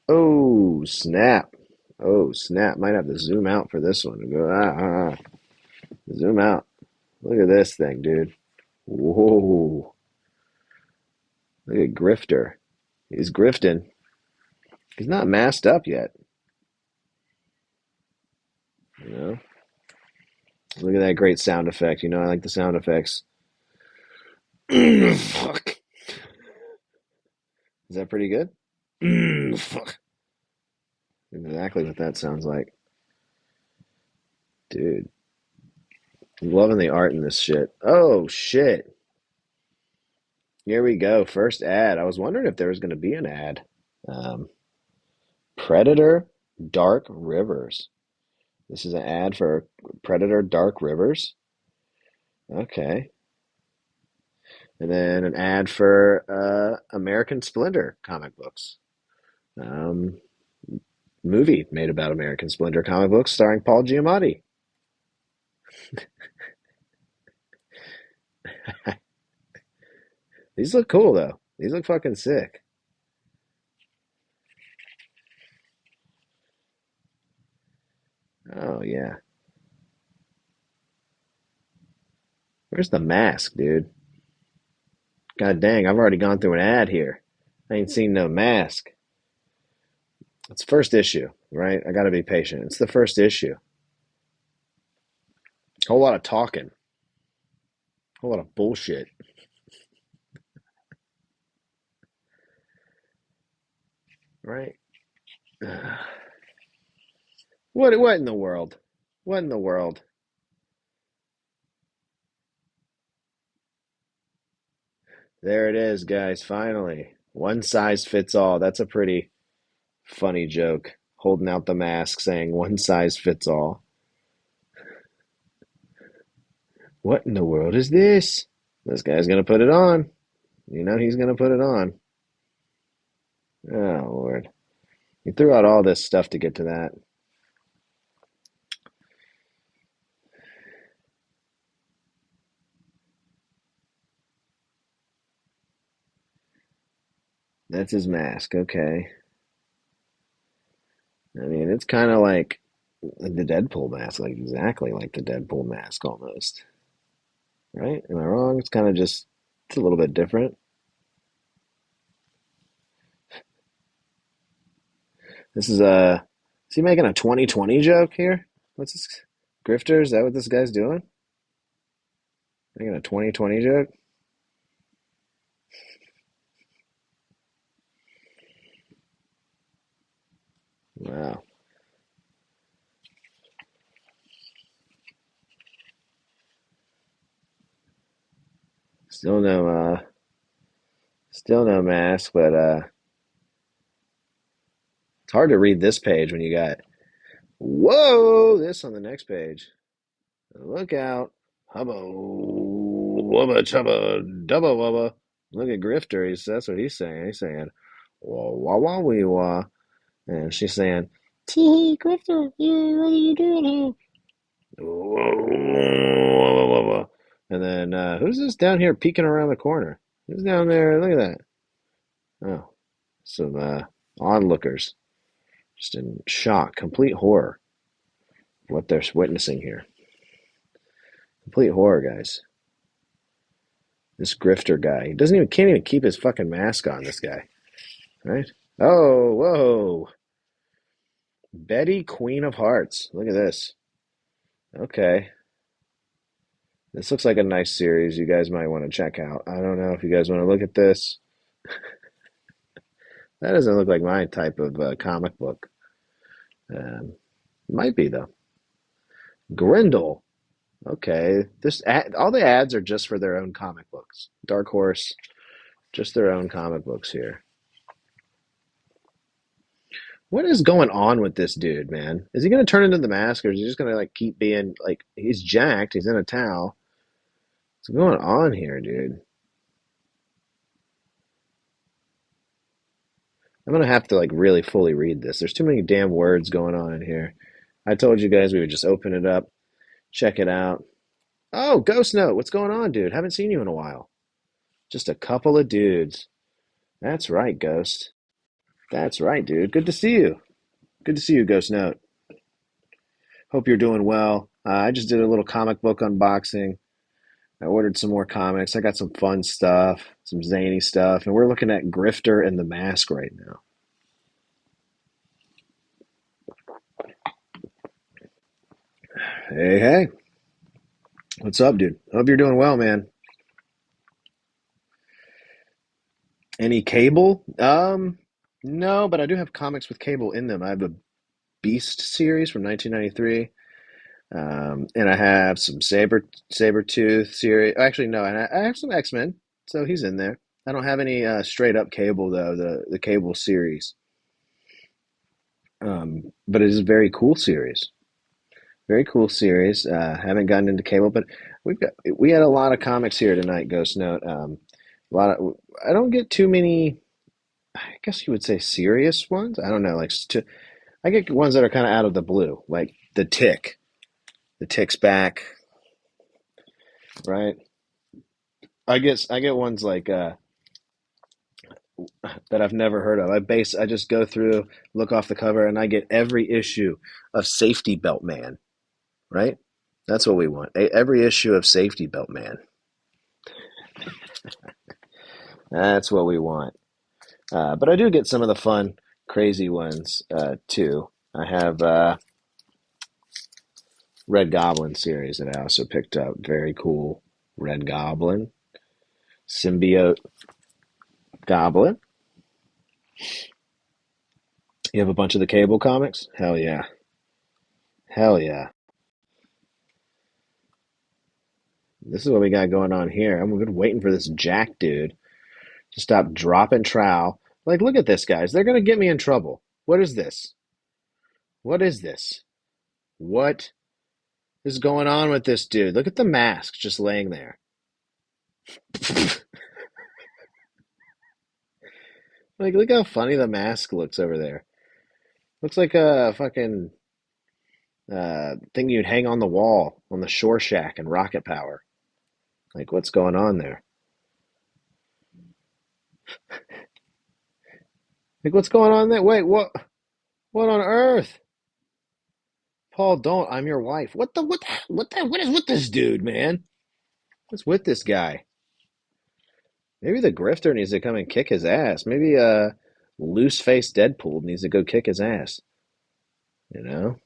A: Oh, snap. Oh, snap. Might have to zoom out for this one. Go, zoom out. Look at this thing, dude. Whoa. Look at Grifter. He's grifting. He's not masked up yet. You know? Look at that great sound effect. You know, I like the sound effects. Fuck. Is that pretty good? Fuck. Exactly what that sounds like. Dude, I'm loving the art in this shit. Oh, shit. Here we go. First ad. I was wondering if there was going to be an ad. Um, Predator Dark Rivers. This is an ad for Predator Dark Rivers. Okay. And then an ad for American Splendor comic books. Um, Movie made about American Splendor comic books starring Paul Giamatti. These look cool though. These look fucking sick. Oh yeah. Where's the mask, dude? God dang, I've already gone through an ad here. I ain't seen no mask. It's first issue, right? I gotta be patient. It's the first issue. Whole lot of talking. Whole lot of bullshit. Right? What in the world? What in the world? There it is, guys, finally. One size fits all. That's a pretty funny joke. Holding out the mask saying one size fits all. What in the world is this? This guy's gonna put it on. You know he's gonna put it on. Oh Lord. He threw out all this stuff to get to that. That's his mask. Okay. I mean, it's kind of like the Deadpool mask, like exactly like the Deadpool mask almost. Right? Am I wrong? It's kind of just, it's a little bit different. This is he making a 2020 joke here? What's this? Grifter? Is that what this guy's doing? Making a 2020 joke? Wow. Still no, still no mask, but it's hard to read this page when you got whoa this on the next page. Look out, hubba, wubba chubba, dubba wubba. Look at Grifter. That's what he's saying. He's saying wah wah wah wee wah, and she's saying tee Grifter, what are you doing here? And then who's this down here peeking around the corner? Who's down there? Look at that. Oh, some onlookers, just in shock, complete horror of what they're witnessing here. Complete horror, guys. This Grifter guy, he doesn't even can't even keep his fucking mask on. This guy, right? Oh, whoa, Betty, Queen of Hearts. Look at this. Okay, this looks like a nice series. You guys might want to check out. I don't know if you guys want to look at this. That doesn't look like my type of comic book. Might be though. Grindel. Okay, all the ads are just for their own comic books. Dark Horse, just their own comic books here. What is going on with this dude, man? Is he gonna turn into the mask, or is he just gonna like keep being like he's jacked? He's in a towel. What's going on here, dude? I'm gonna have to like really fully read this. There's too many damn words going on in here. I told you guys we would just open it up, check it out. Oh, Ghost Note, what's going on, dude? Haven't seen you in a while. Just a couple of dudes. That's right, Ghost. That's right, dude. Good to see you. Good to see you, Ghost Note. Hope you're doing well. I just did a little comic book unboxing. I ordered some more comics. I got some fun stuff, some zany stuff, and we're looking at Grifter and the Mask right now. Hey, hey. What's up, dude? Hope you're doing well, man. Any cable? No, but I do have comics with cable in them. I have a Beast series from 1993. And I have some Sabretooth series. Actually, no, and I have some X-Men, so he's in there. I don't have any straight up cable though, the cable series. But it is a very cool series. Very cool series. Haven't gotten into cable, but we had a lot of comics here tonight, Ghost Note. A lot of I don't get too many, I guess you would say serious ones. I don't know, I get ones that are kind of out of the blue, like the Tick. The Tick's back, right? I get ones like that I've never heard of. I just go through, look off the cover, and I get every issue of Safety Belt Man, right? That's what we want. Every issue of Safety Belt Man. That's what we want. But I do get some of the fun, crazy ones too. I have Red Goblin series that I also picked up. Very cool. Red Goblin, Symbiote Goblin. You have a bunch of the cable comics? Hell yeah. Hell yeah. This is what we got going on here. I'm been waiting for this Jack dude to stop dropping trowel. Like, look at this, guys. They're going to get me in trouble. What is this? What is this? What is going on with this dude? Look at the mask just laying there. Like, look how funny the mask looks over there. Looks like a fucking thing you'd hang on the wall on the Shore Shack in Rocket Power. Like, what's going on there? Like, what's going on there? Wait, what? What on earth? Paul, don't. I'm your wife. What is with this dude, man? What's with this guy? Maybe the grifter needs to come and kick his ass. Maybe loose faced Deadpool needs to go kick his ass. You know?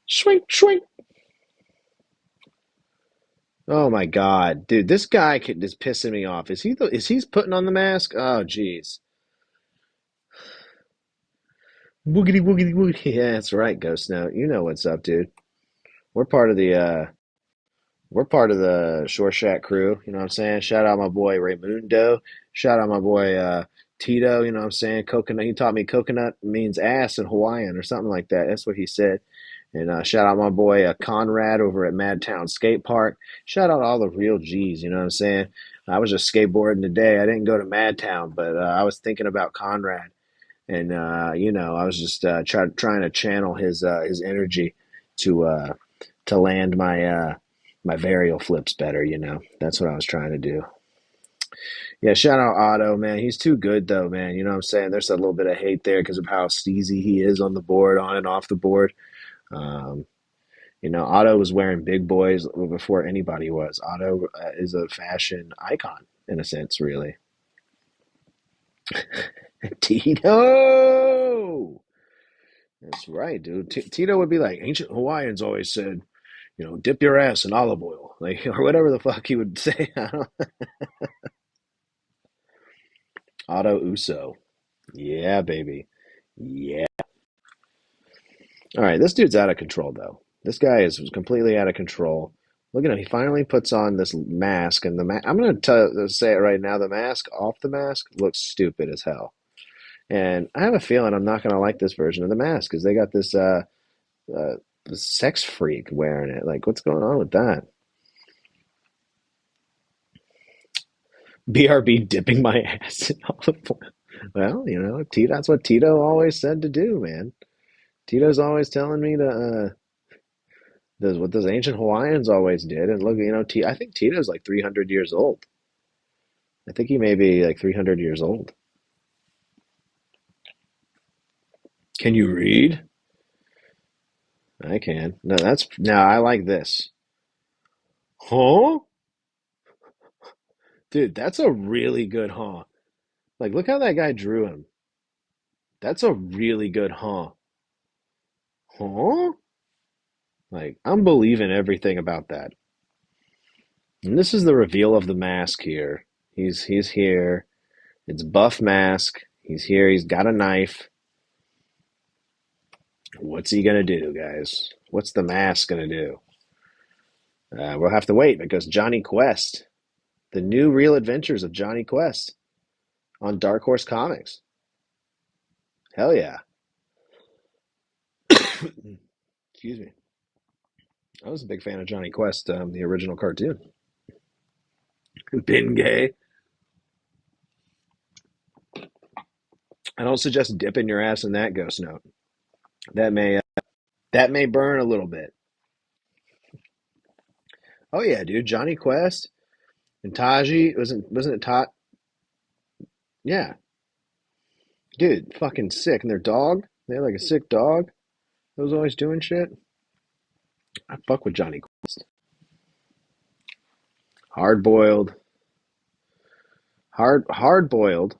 A: Swing, swing. Oh my God, dude, this guy is pissing me off. Is he's putting on the mask? Oh, jeez. Woogity woogity woogity. Yeah, that's right, Ghost Note. You know what's up, dude. We're part of the we're part of the Shore Shack crew. You know what I'm saying? Shout out my boy Raymundo. Shout out my boy Tito. You know what I'm saying? Coconut. He taught me coconut means ass in Hawaiian or something like that. That's what he said. And shout out my boy Conrad over at Madtown Skate Park. Shout out all the real G's. You know what I'm saying? I was just skateboarding today. I didn't go to Madtown, but I was thinking about Conrad, and I was just trying to channel his energy to land my varial flips better. That's what I was trying to do. Yeah, shout out Otto, man. He's too good though, man. You know what I'm saying? There's a little bit of hate there because of how steezy he is on the board, on and off the board. Um, Otto was wearing big boys before anybody was. Otto is a fashion icon in a sense, really. Tito! That's right, dude. Tito would be like, ancient Hawaiians always said, dip your ass in olive oil, like, or whatever the fuck he would say. Otto Uso. Yeah, baby. Yeah. All right, this dude's out of control, though. This guy is completely out of control. Look at him. He finally puts on this mask, and I'm going to say it right now. The mask off the mask looks stupid as hell. And I have a feeling I'm not going to like this version of the mask because they got uh, this sex freak wearing it. Like, what's going on with that? BRB dipping my ass in olive oil. Well, that's what Tito always said to do, man. Tito's always telling me to does what those ancient Hawaiians always did. And look, I think Tito's like 300 years old. I think he may be like 300 years old. Can you read? I can. No, I like this. Huh? Dude, that's a really good huh. Like, look how that guy drew him. That's a really good huh. Huh? Like, I'm believing everything about that. And this is the reveal of the mask here. He's here. It's Buff Mask. He's here. He's got a knife. What's he gonna do, guys? What's the mask gonna do? We'll have to wait because Johnny Quest, the new Real Adventures of Johnny Quest on Dark Horse Comics. Hell yeah. Excuse me. I was a big fan of Johnny Quest, the original cartoon. Been gay. I don't suggest dipping your ass in that, Ghost Note. That may burn a little bit. Oh yeah, dude. Johnny Quest and Taji wasn't it Tot? Yeah, dude. Fucking sick. And their dog. They had like a sick dog that was always doing shit. I fuck with Johnny Quest. Hard boiled, hard boiled,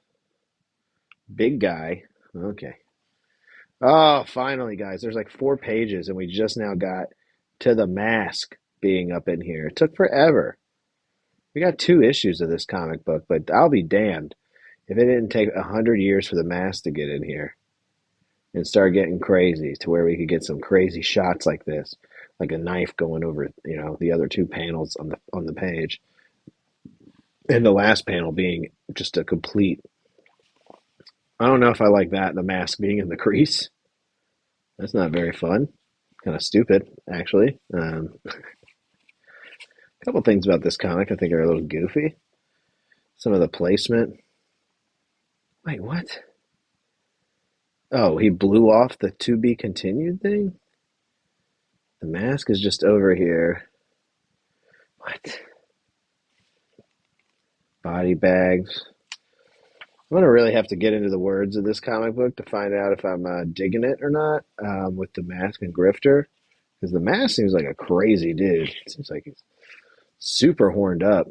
A: big guy. Okay. Oh, finally, guys. There's like 4 pages, and we just now got to the mask being up in here. It took forever. We got 2 issues of this comic book, but I'll be damned if it didn't take 100 years for the mask to get in here and start getting crazy to where we could get some crazy shots like this, like a knife going over, the other 2 panels on the page, and the last panel being just a complete. I don't know if I like that. The mask being in the crease. That's not very fun. Kind of stupid, actually. A couple things about this comic I think are a little goofy. some of the placement. Wait, what? Oh, he blew off the to be continued thing? The mask is just over here. What? Body bags. I'm gonna really have to get into the words of this comic book to find out if I'm digging it or not with the mask and Grifter, because the mask seems like a crazy dude. It seems like he's super horned up.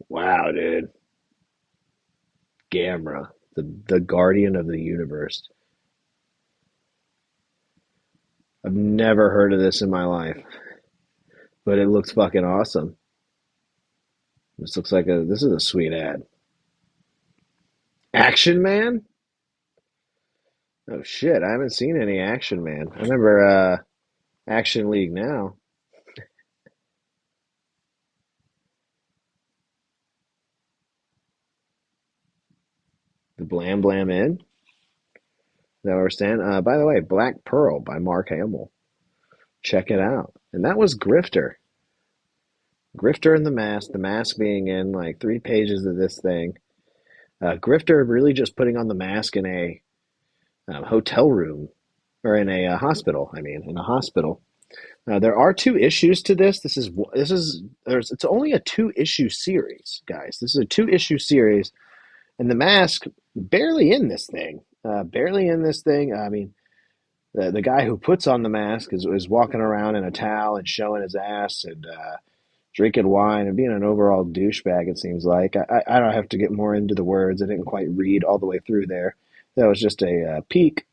A: Wow, dude. Gamera, the guardian of the universe. I've never heard of this in my life, but it looks fucking awesome. This is a sweet ad. Action Man? Oh shit, I haven't seen any Action Man. I remember Action League Now. The Blam Blam Inn. Is that what we're saying? By the way, Black Pearl by Mark Hamill. Check it out. And that was Grifter. Grifter and the mask being in like 3 pages of this thing. Grifter really just putting on the mask in a hotel room, or in a hospital. I mean, in a hospital. There are 2 issues to this. It's only a 2 issue series, guys. This is a 2 issue series, and the mask barely in this thing. Barely in this thing. I mean, the guy who puts on the mask is walking around in a towel and showing his ass and drinking wine and being an overall douchebag. It seems like I don't have to get more into the words. I didn't quite read all the way through there. That was just a peek.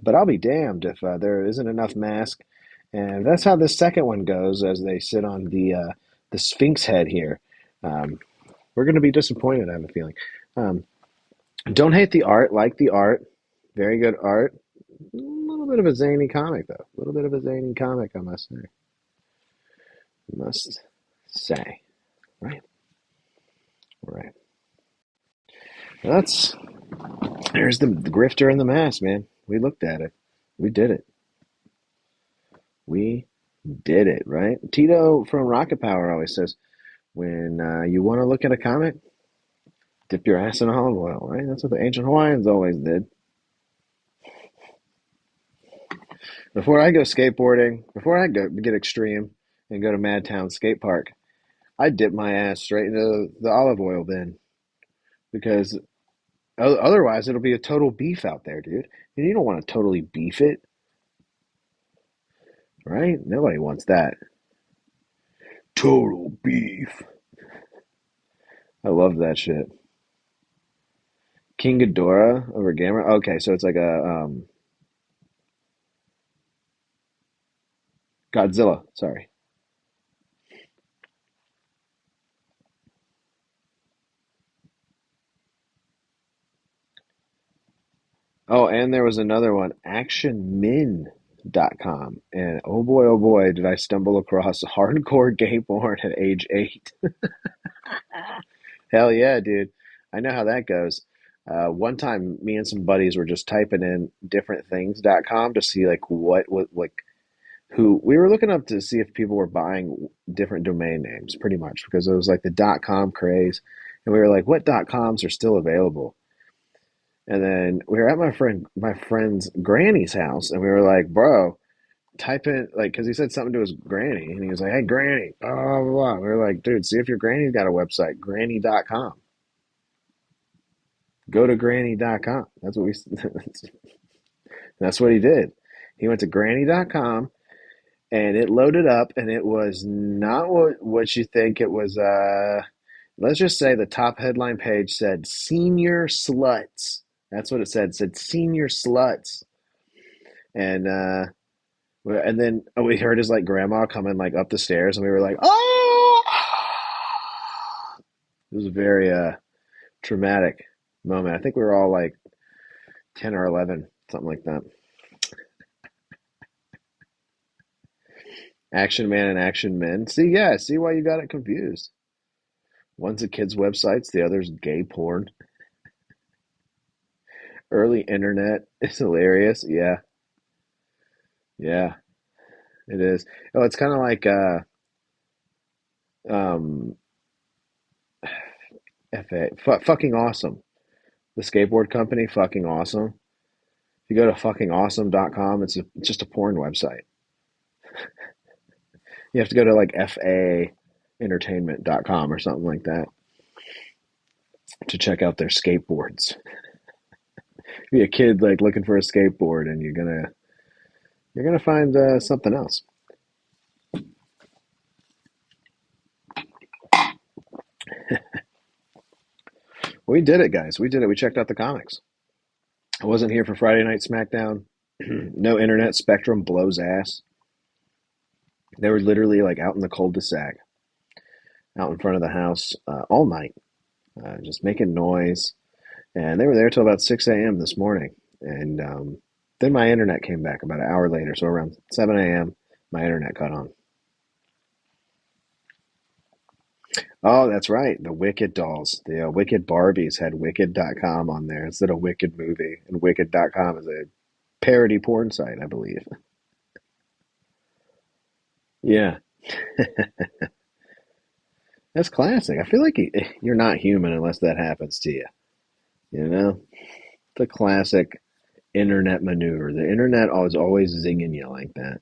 A: But I'll be damned if there isn't enough mask. And that's how this second one goes as they sit on the Sphinx head here. Um, we're going to be disappointed, I have a feeling. Um, don't hate the art, like the art. Very good art. A little bit of a zany comic, though. A little bit of a zany comic, I must say. Must say. Right? Right. Well, there's the Grifter and the mask, man. We looked at it. We did it. We did it, right? Tito from Rocket Power always says, when you want to look at a comic, dip your ass in olive oil, right? That's what the ancient Hawaiians always did. Before I go skateboarding, before I go get extreme and go to Madtown Skate Park, I dip my ass straight into the olive oil bin because otherwise it'll be a total beef out there, dude. And you don't want to totally beef it, right? Nobody wants that. Total beef. I love that shit. King Ghidorah over Gamera. Okay, so it's like a Godzilla. Sorry. Oh, and there was another one, actionmin.com. And oh boy, did I stumble across hardcore gay porn at age 8. Hell yeah, dude. I know how that goes. One time, me and some buddies were just typing in differentthings.com to see like what like who we were looking up to see if people were buying different domain names, pretty much because it was like the .com craze, and we were like, what .coms are still available? And then we were at my friend's granny's house, and we were like, bro, type in like because he said something to his granny, and he was like, hey, granny, blah blah blah. We were like, dude, see if your granny's got a website, granny.com. Go to granny.com. That's what he did. He went to granny.com and it loaded up, and it was not what you think it was. Let's just say the top headline page said senior sluts. That's what it said. It said senior sluts. And then we heard his like grandma coming like up the stairs, and we were like, oh, it was a very traumatic moment. I think we were all like 10 or 11, something like that. Action Man and Action Men. See, yeah, see why you got it confused. One's a kids' websites, the other's gay porn. Early internet is hilarious. Yeah, yeah, it is. Oh, it's kind of like um FA, fucking awesome. The skateboard company, fucking awesome. If you go to fuckingawesome.com, it's just a porn website. You have to go to like faentertainment.com or something like that to check out their skateboards. Be a kid like looking for a skateboard, and you're gonna find something else. We did it, guys. We did it. We checked out the comics. I wasn't here for Friday Night SmackDown. No internet. Spectrum blows ass. They were literally like out in the cul-de-sac, out in front of the house all night, just making noise. And they were there till about 6 a.m. this morning. And then my internet came back about an hour later. So around 7 a.m., my internet cut on. Oh, that's right. The Wicked dolls. The Wicked Barbies had Wicked.com on there instead of Wicked Movie. And Wicked.com is a parody porn site, I believe. Yeah, that's classic. I feel like you're not human unless that happens to you. You know? The classic internet maneuver. The internet is always zinging you like that.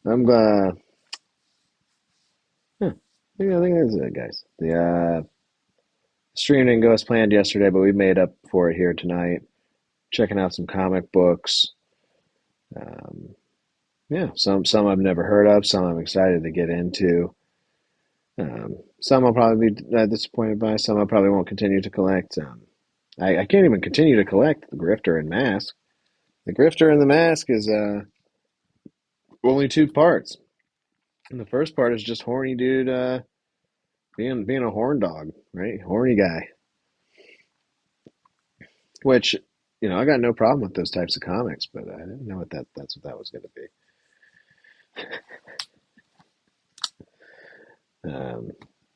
A: I'm huh, I think that's it, guys. The stream didn't go as planned yesterday, but we made up for it here tonight. Checking out some comic books. Um, yeah, some I've never heard of. Some I'm excited to get into. Some I'll probably be disappointed by. Some I probably won't continue to collect. I can't even continue to collect the Grifter and Mask. The Grifter and the Mask is only two parts. And the first part is just horny dude being a horn dog, right? Horny guy. Which, I got no problem with those types of comics, but I didn't know that's what that was going to be.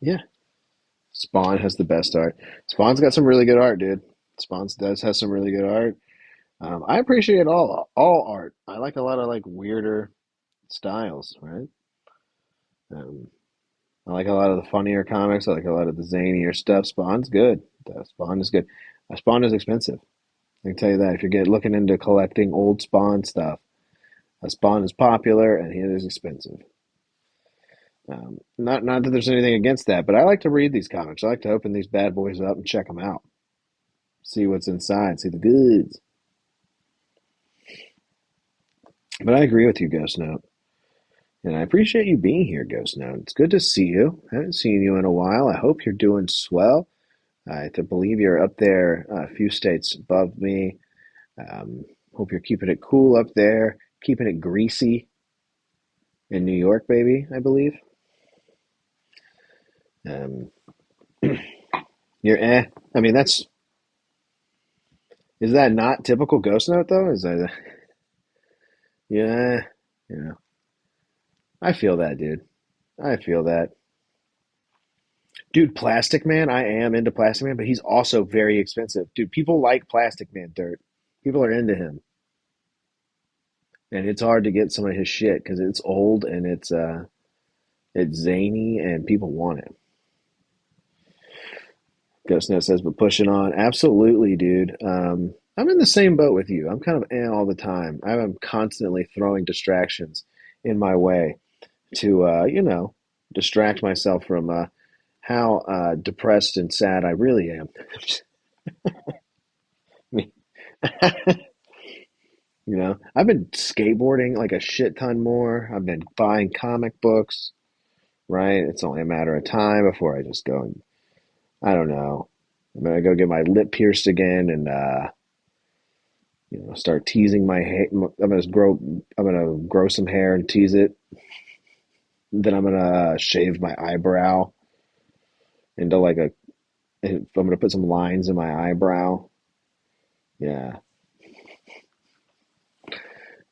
A: Yeah, Spawn has the best art. Spawn's got some really good art, dude. Spawn does have some really good art. I appreciate all art. I like a lot of like weirder styles, right? Um, I like a lot of the funnier comics. I like a lot of the zanier stuff. Spawn's good. Spawn is good. Spawn is expensive. I can tell you that. If you're looking into collecting old Spawn stuff, Spawn is popular and it is expensive. Not that there's anything against that, but I like to read these comics. I like to open these bad boys up and check them out, see what's inside, see the goods. But I agree with you, Ghost Note, and I appreciate you being here, Ghost Note. It's good to see you. I haven't seen you in a while. I hope you're doing swell. I believe you're up there a few states above me. Hope you're keeping it cool up there, keeping it greasy in New York, baby. I believe. Um, you're I mean, is that not typical Ghost Note though? Is that yeah? Yeah, I feel that, dude. I feel that, dude. Plastic Man. I am into Plastic Man, but he's also very expensive, dude. People like Plastic Man dirt. People are into him, and it's hard to get some of his shit because it's old and it's zany and people want it. Ghost Note says, but pushing on. Absolutely, dude. I'm in the same boat with you. I'm kind of all the time. I'm constantly throwing distractions in my way to, distract myself from how depressed and sad I really am. I've been skateboarding like a shit ton more. I've been buying comic books, right? It's only a matter of time before I just go and, I don't know. I'm gonna go get my lip pierced again and start teasing my hair. I'm gonna grow some hair and tease it. Then I'm gonna shave my eyebrow into like I'm gonna put some lines in my eyebrow. Yeah.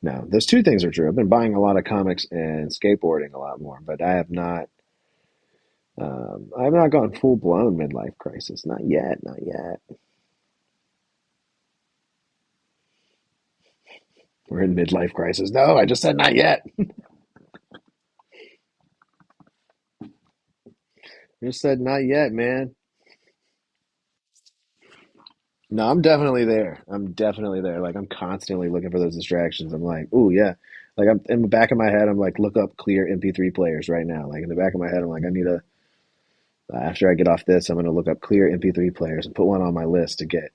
A: No, those two things are true. I've been buying a lot of comics and skateboarding a lot more, but I have not gone full blown midlife crisis. Not yet. Not yet. We're in midlife crisis. No, I just said not yet. I just said not yet, man. No, I'm definitely there. I'm definitely there. Like I'm constantly looking for those distractions. I'm like, oh yeah. Like I'm in the back of my head, I'm like, look up clear MP3 players right now. Like in the back of my head, I'm like, I need to after I get off this, I'm gonna look up clear MP3 players and put one on my list to get.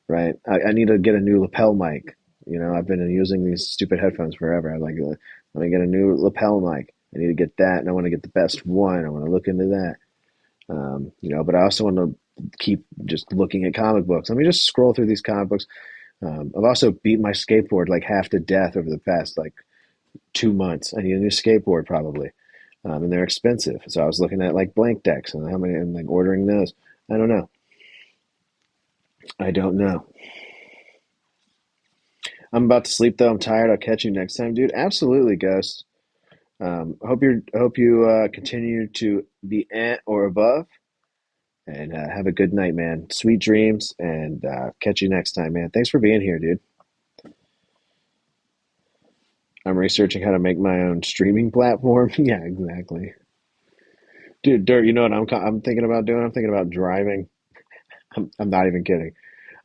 A: Right. I need to get a new lapel mic. You know, I've been using these stupid headphones forever. I'm like, let me get a new lapel mic. I need to get that, and I want to get the best one. I want to look into that. But I also want to keep just looking at comic books. Let me just scroll through these comic books. I've also beat my skateboard like half to death over the past like 2 months. I need a new skateboard probably, and they're expensive. So I was looking at like blank decks and how many and like ordering those. I don't know. I don't know. I'm about to sleep though. I'm tired. I'll catch you next time, dude. Absolutely, Ghost. Hope you continue to be at or above, and have a good night, man. Sweet dreams, and catch you next time, man. Thanks for being here, dude. I'm researching how to make my own streaming platform. Yeah, exactly, dude. Dirt. You know what I'm thinking about doing? I'm thinking about driving. I'm not even kidding.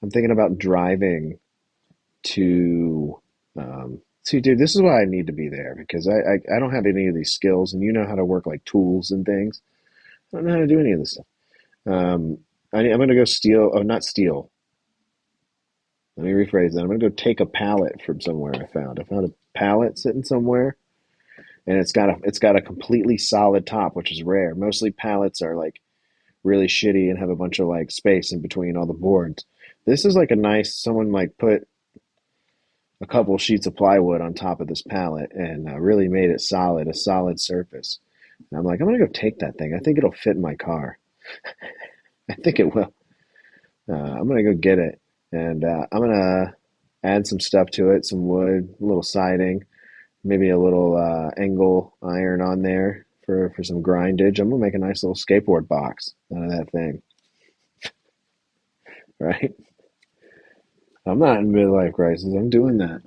A: I'm thinking about driving to. See, dude, this is why I need to be there because I don't have any of these skills, and you know how to work like tools and things. I don't know how to do any of this stuff. Um, I'm going to go steal. Oh, not steal. Let me rephrase that. I'm going to go take a pallet from somewhere I found. I found a pallet sitting somewhere, and it's got a completely solid top, which is rare. Mostly pallets are like really shitty and have a bunch of like space in between all the boards. This is like a nice. Someone like put a couple sheets of plywood on top of this pallet and really made it solid, a solid surface. And I'm like, I'm going to go take that thing. I think it'll fit in my car. I think it will. I'm gonna go get it, and I'm gonna add some stuff to it, some wood, a little siding, maybe a little angle iron on there for some grindage. I'm gonna make a nice little skateboard box out of that thing, right? I'm not in midlife crisis. I'm doing that.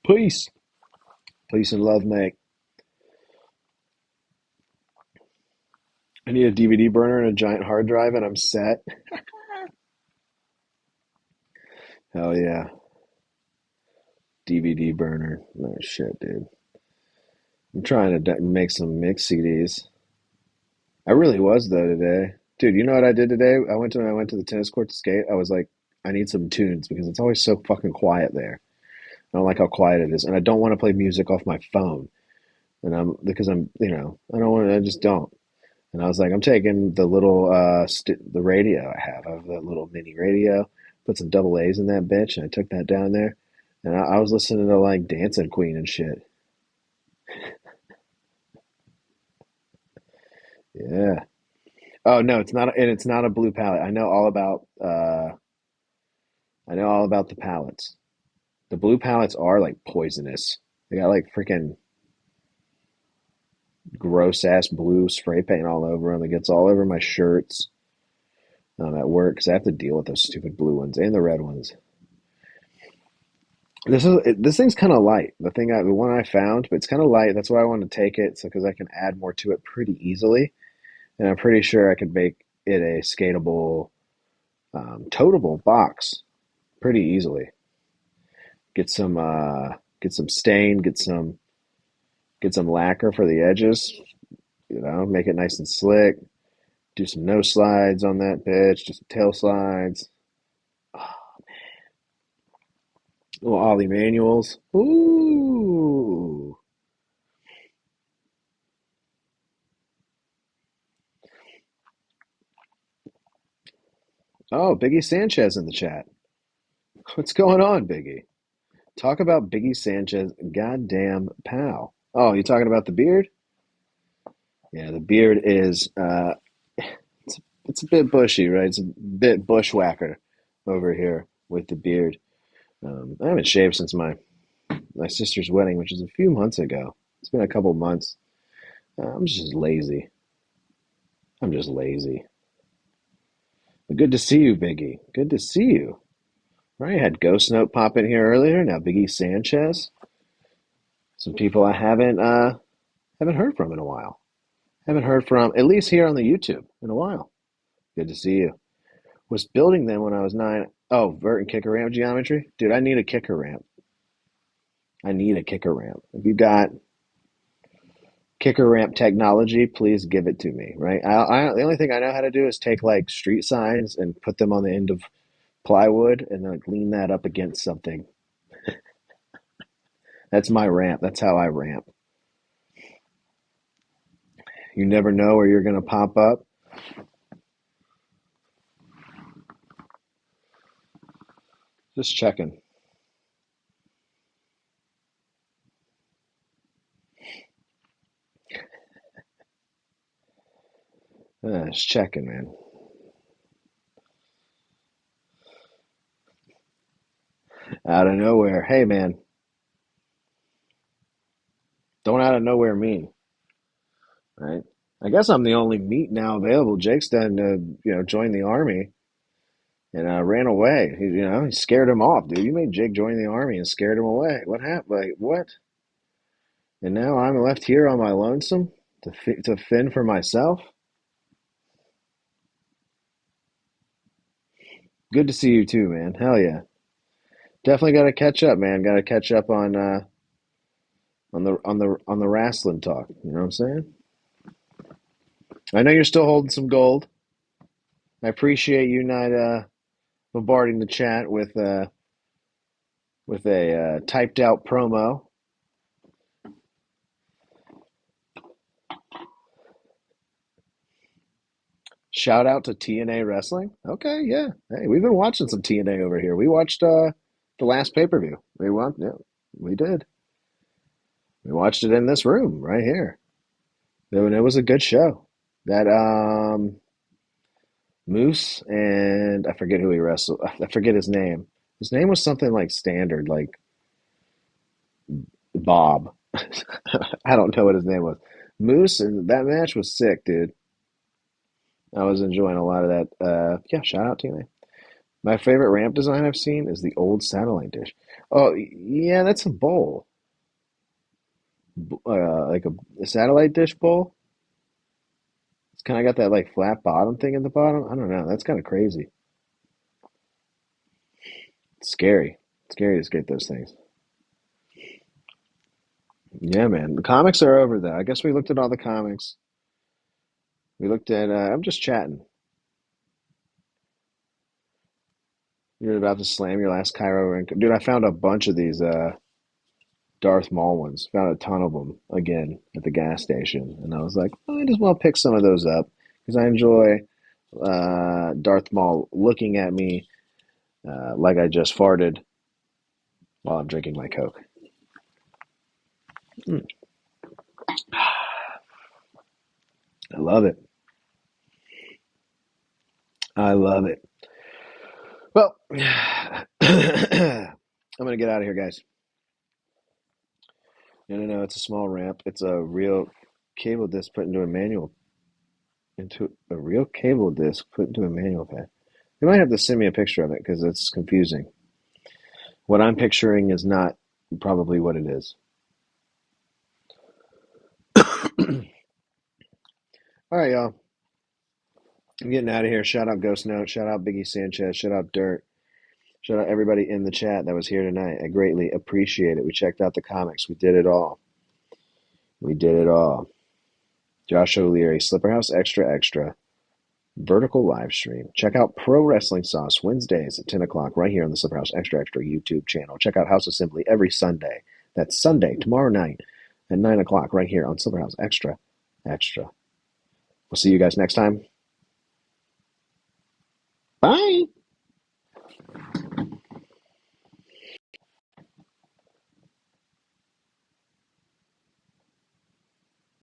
A: Peace, peace and love, mate. I need a DVD burner and a giant hard drive, and I'm set. Hell yeah, DVD burner. Oh shit, dude. I'm trying to make some mix CDs. I really was though today. Dude, you know what I did today? I went to the tennis court to skate. I was like, I need some tunes because it's always so fucking quiet there. I don't like how quiet it is, and I don't want to play music off my phone. And I don't want to. I just don't. And I was like, I'm taking the little the radio I have. I have that little mini radio. Put some double A's in that bitch, and I took that down there, and I was listening to like Dancing Queen and shit. Yeah. Oh no, it's not, and it's not a blue palette. I know all about the palettes. The blue palettes are like poisonous. They got like freaking gross ass blue spray paint all over them. It gets all over my shirts at work because I have to deal with those stupid blue ones and the red ones. This thing's kind of light. The one I found, but it's kind of light. That's why I want to take it, so because I can add more to it pretty easily, and I'm pretty sure I could make it a skatable, toteable box pretty easily. Get some stain, get some lacquer for the edges, make it nice and slick. Do some no slides on that bitch, do some tail slides. Little Ollie manuals. Ooh. Oh, Biggie Sanchez in the chat. What's going on, Biggie? Talk about Biggie Sanchez, goddamn pal. Oh, you talking about the beard? Yeah, the beard is it's a bit bushy, right? It's a bit bushwhacker over here with the beard. I haven't shaved since my sister's wedding, which is a few months ago. It's been a couple months. I'm just lazy. I'm just lazy. But good to see you, Biggie. Good to see you. Right, had Ghost Note pop in here earlier. Now Biggie Sanchez. Some people I haven't heard from in a while. Haven't heard from, at least here on the YouTube, in a while. Good to see you. Was building them when I was 9. Oh, vert and kicker ramp geometry? Dude, I need a kicker ramp. I need a kicker ramp. If you got kicker ramp technology, please give it to me, right? The only thing I know how to do is take like street signs and put them on the end of plywood and then like lean that up against something. That's my ramp. That's how I ramp. You never know where you're going to pop up. Just checking. Just checking, man. Out of nowhere. Hey, man, don't out of nowhere mean, right? I guess I'm the only meat now available. Jake's done, join the army and ran away. He scared him off, dude. You made Jake join the army and scared him away. What happened? Like, what? And now I'm left here on my lonesome to fend for myself. Good to see you too, man. Hell yeah. Definitely got to catch up, man. Got to catch up on the wrestling talk. You know what I'm saying? I know you're still holding some gold. I appreciate you not bombarding the chat with a typed out promo. Shout out to TNA Wrestling. Okay, yeah. Hey, we've been watching some TNA over here. We watched the last pay-per-view. Yeah, we did. We watched it in this room right here. And it was a good show. That Moose and I forget who he wrestled. I forget his name. His name was something like standard, like Bob. I don't know what his name was. Moose, and that match was sick, dude. I was enjoying a lot of that. Yeah, shout out TNA. My favorite ramp design I've seen is the old satellite dish. Oh, yeah, that's a bowl. Like a satellite dish bowl. It's kind of got that like flat bottom thing at the bottom. I don't know. That's kind of crazy. It's scary. It's scary to skate those things. Yeah, man. The comics are over though. I guess we looked at all the comics. We looked at. I'm just chatting. You're about to slam your last Cairo ring, dude. I found a bunch of these Darth Maul ones. Found a ton of them again at the gas station, and I was like, I just want to pick some of those up because I enjoy Darth Maul looking at me like I just farted while I'm drinking my Coke. Mm, I love it. I love it. Well, I'm gonna get out of here, guys. No, it's a small ramp. It's a real cable disc put into a manual into a real cable disc put into a manual pad. You might have to send me a picture of it because it's confusing. What I'm picturing is not probably what it is. All right, y'all. I'm getting out of here. Shout out Ghost Note. Shout out Biggie Sanchez. Shout out Dirt. Shout out everybody in the chat that was here tonight. I greatly appreciate it. We checked out the comics. We did it all. We did it all. Josh O'Leary, Slipper House Extra Extra, vertical live stream. Check out Pro Wrestling Sauce Wednesdays at 10 o'clock right here on the Slipper House Extra Extra YouTube channel. Check out House Assembly every Sunday. That's Sunday, tomorrow night at 9 o'clock right here on Slipper House Extra Extra. We'll see you guys next time. Bye.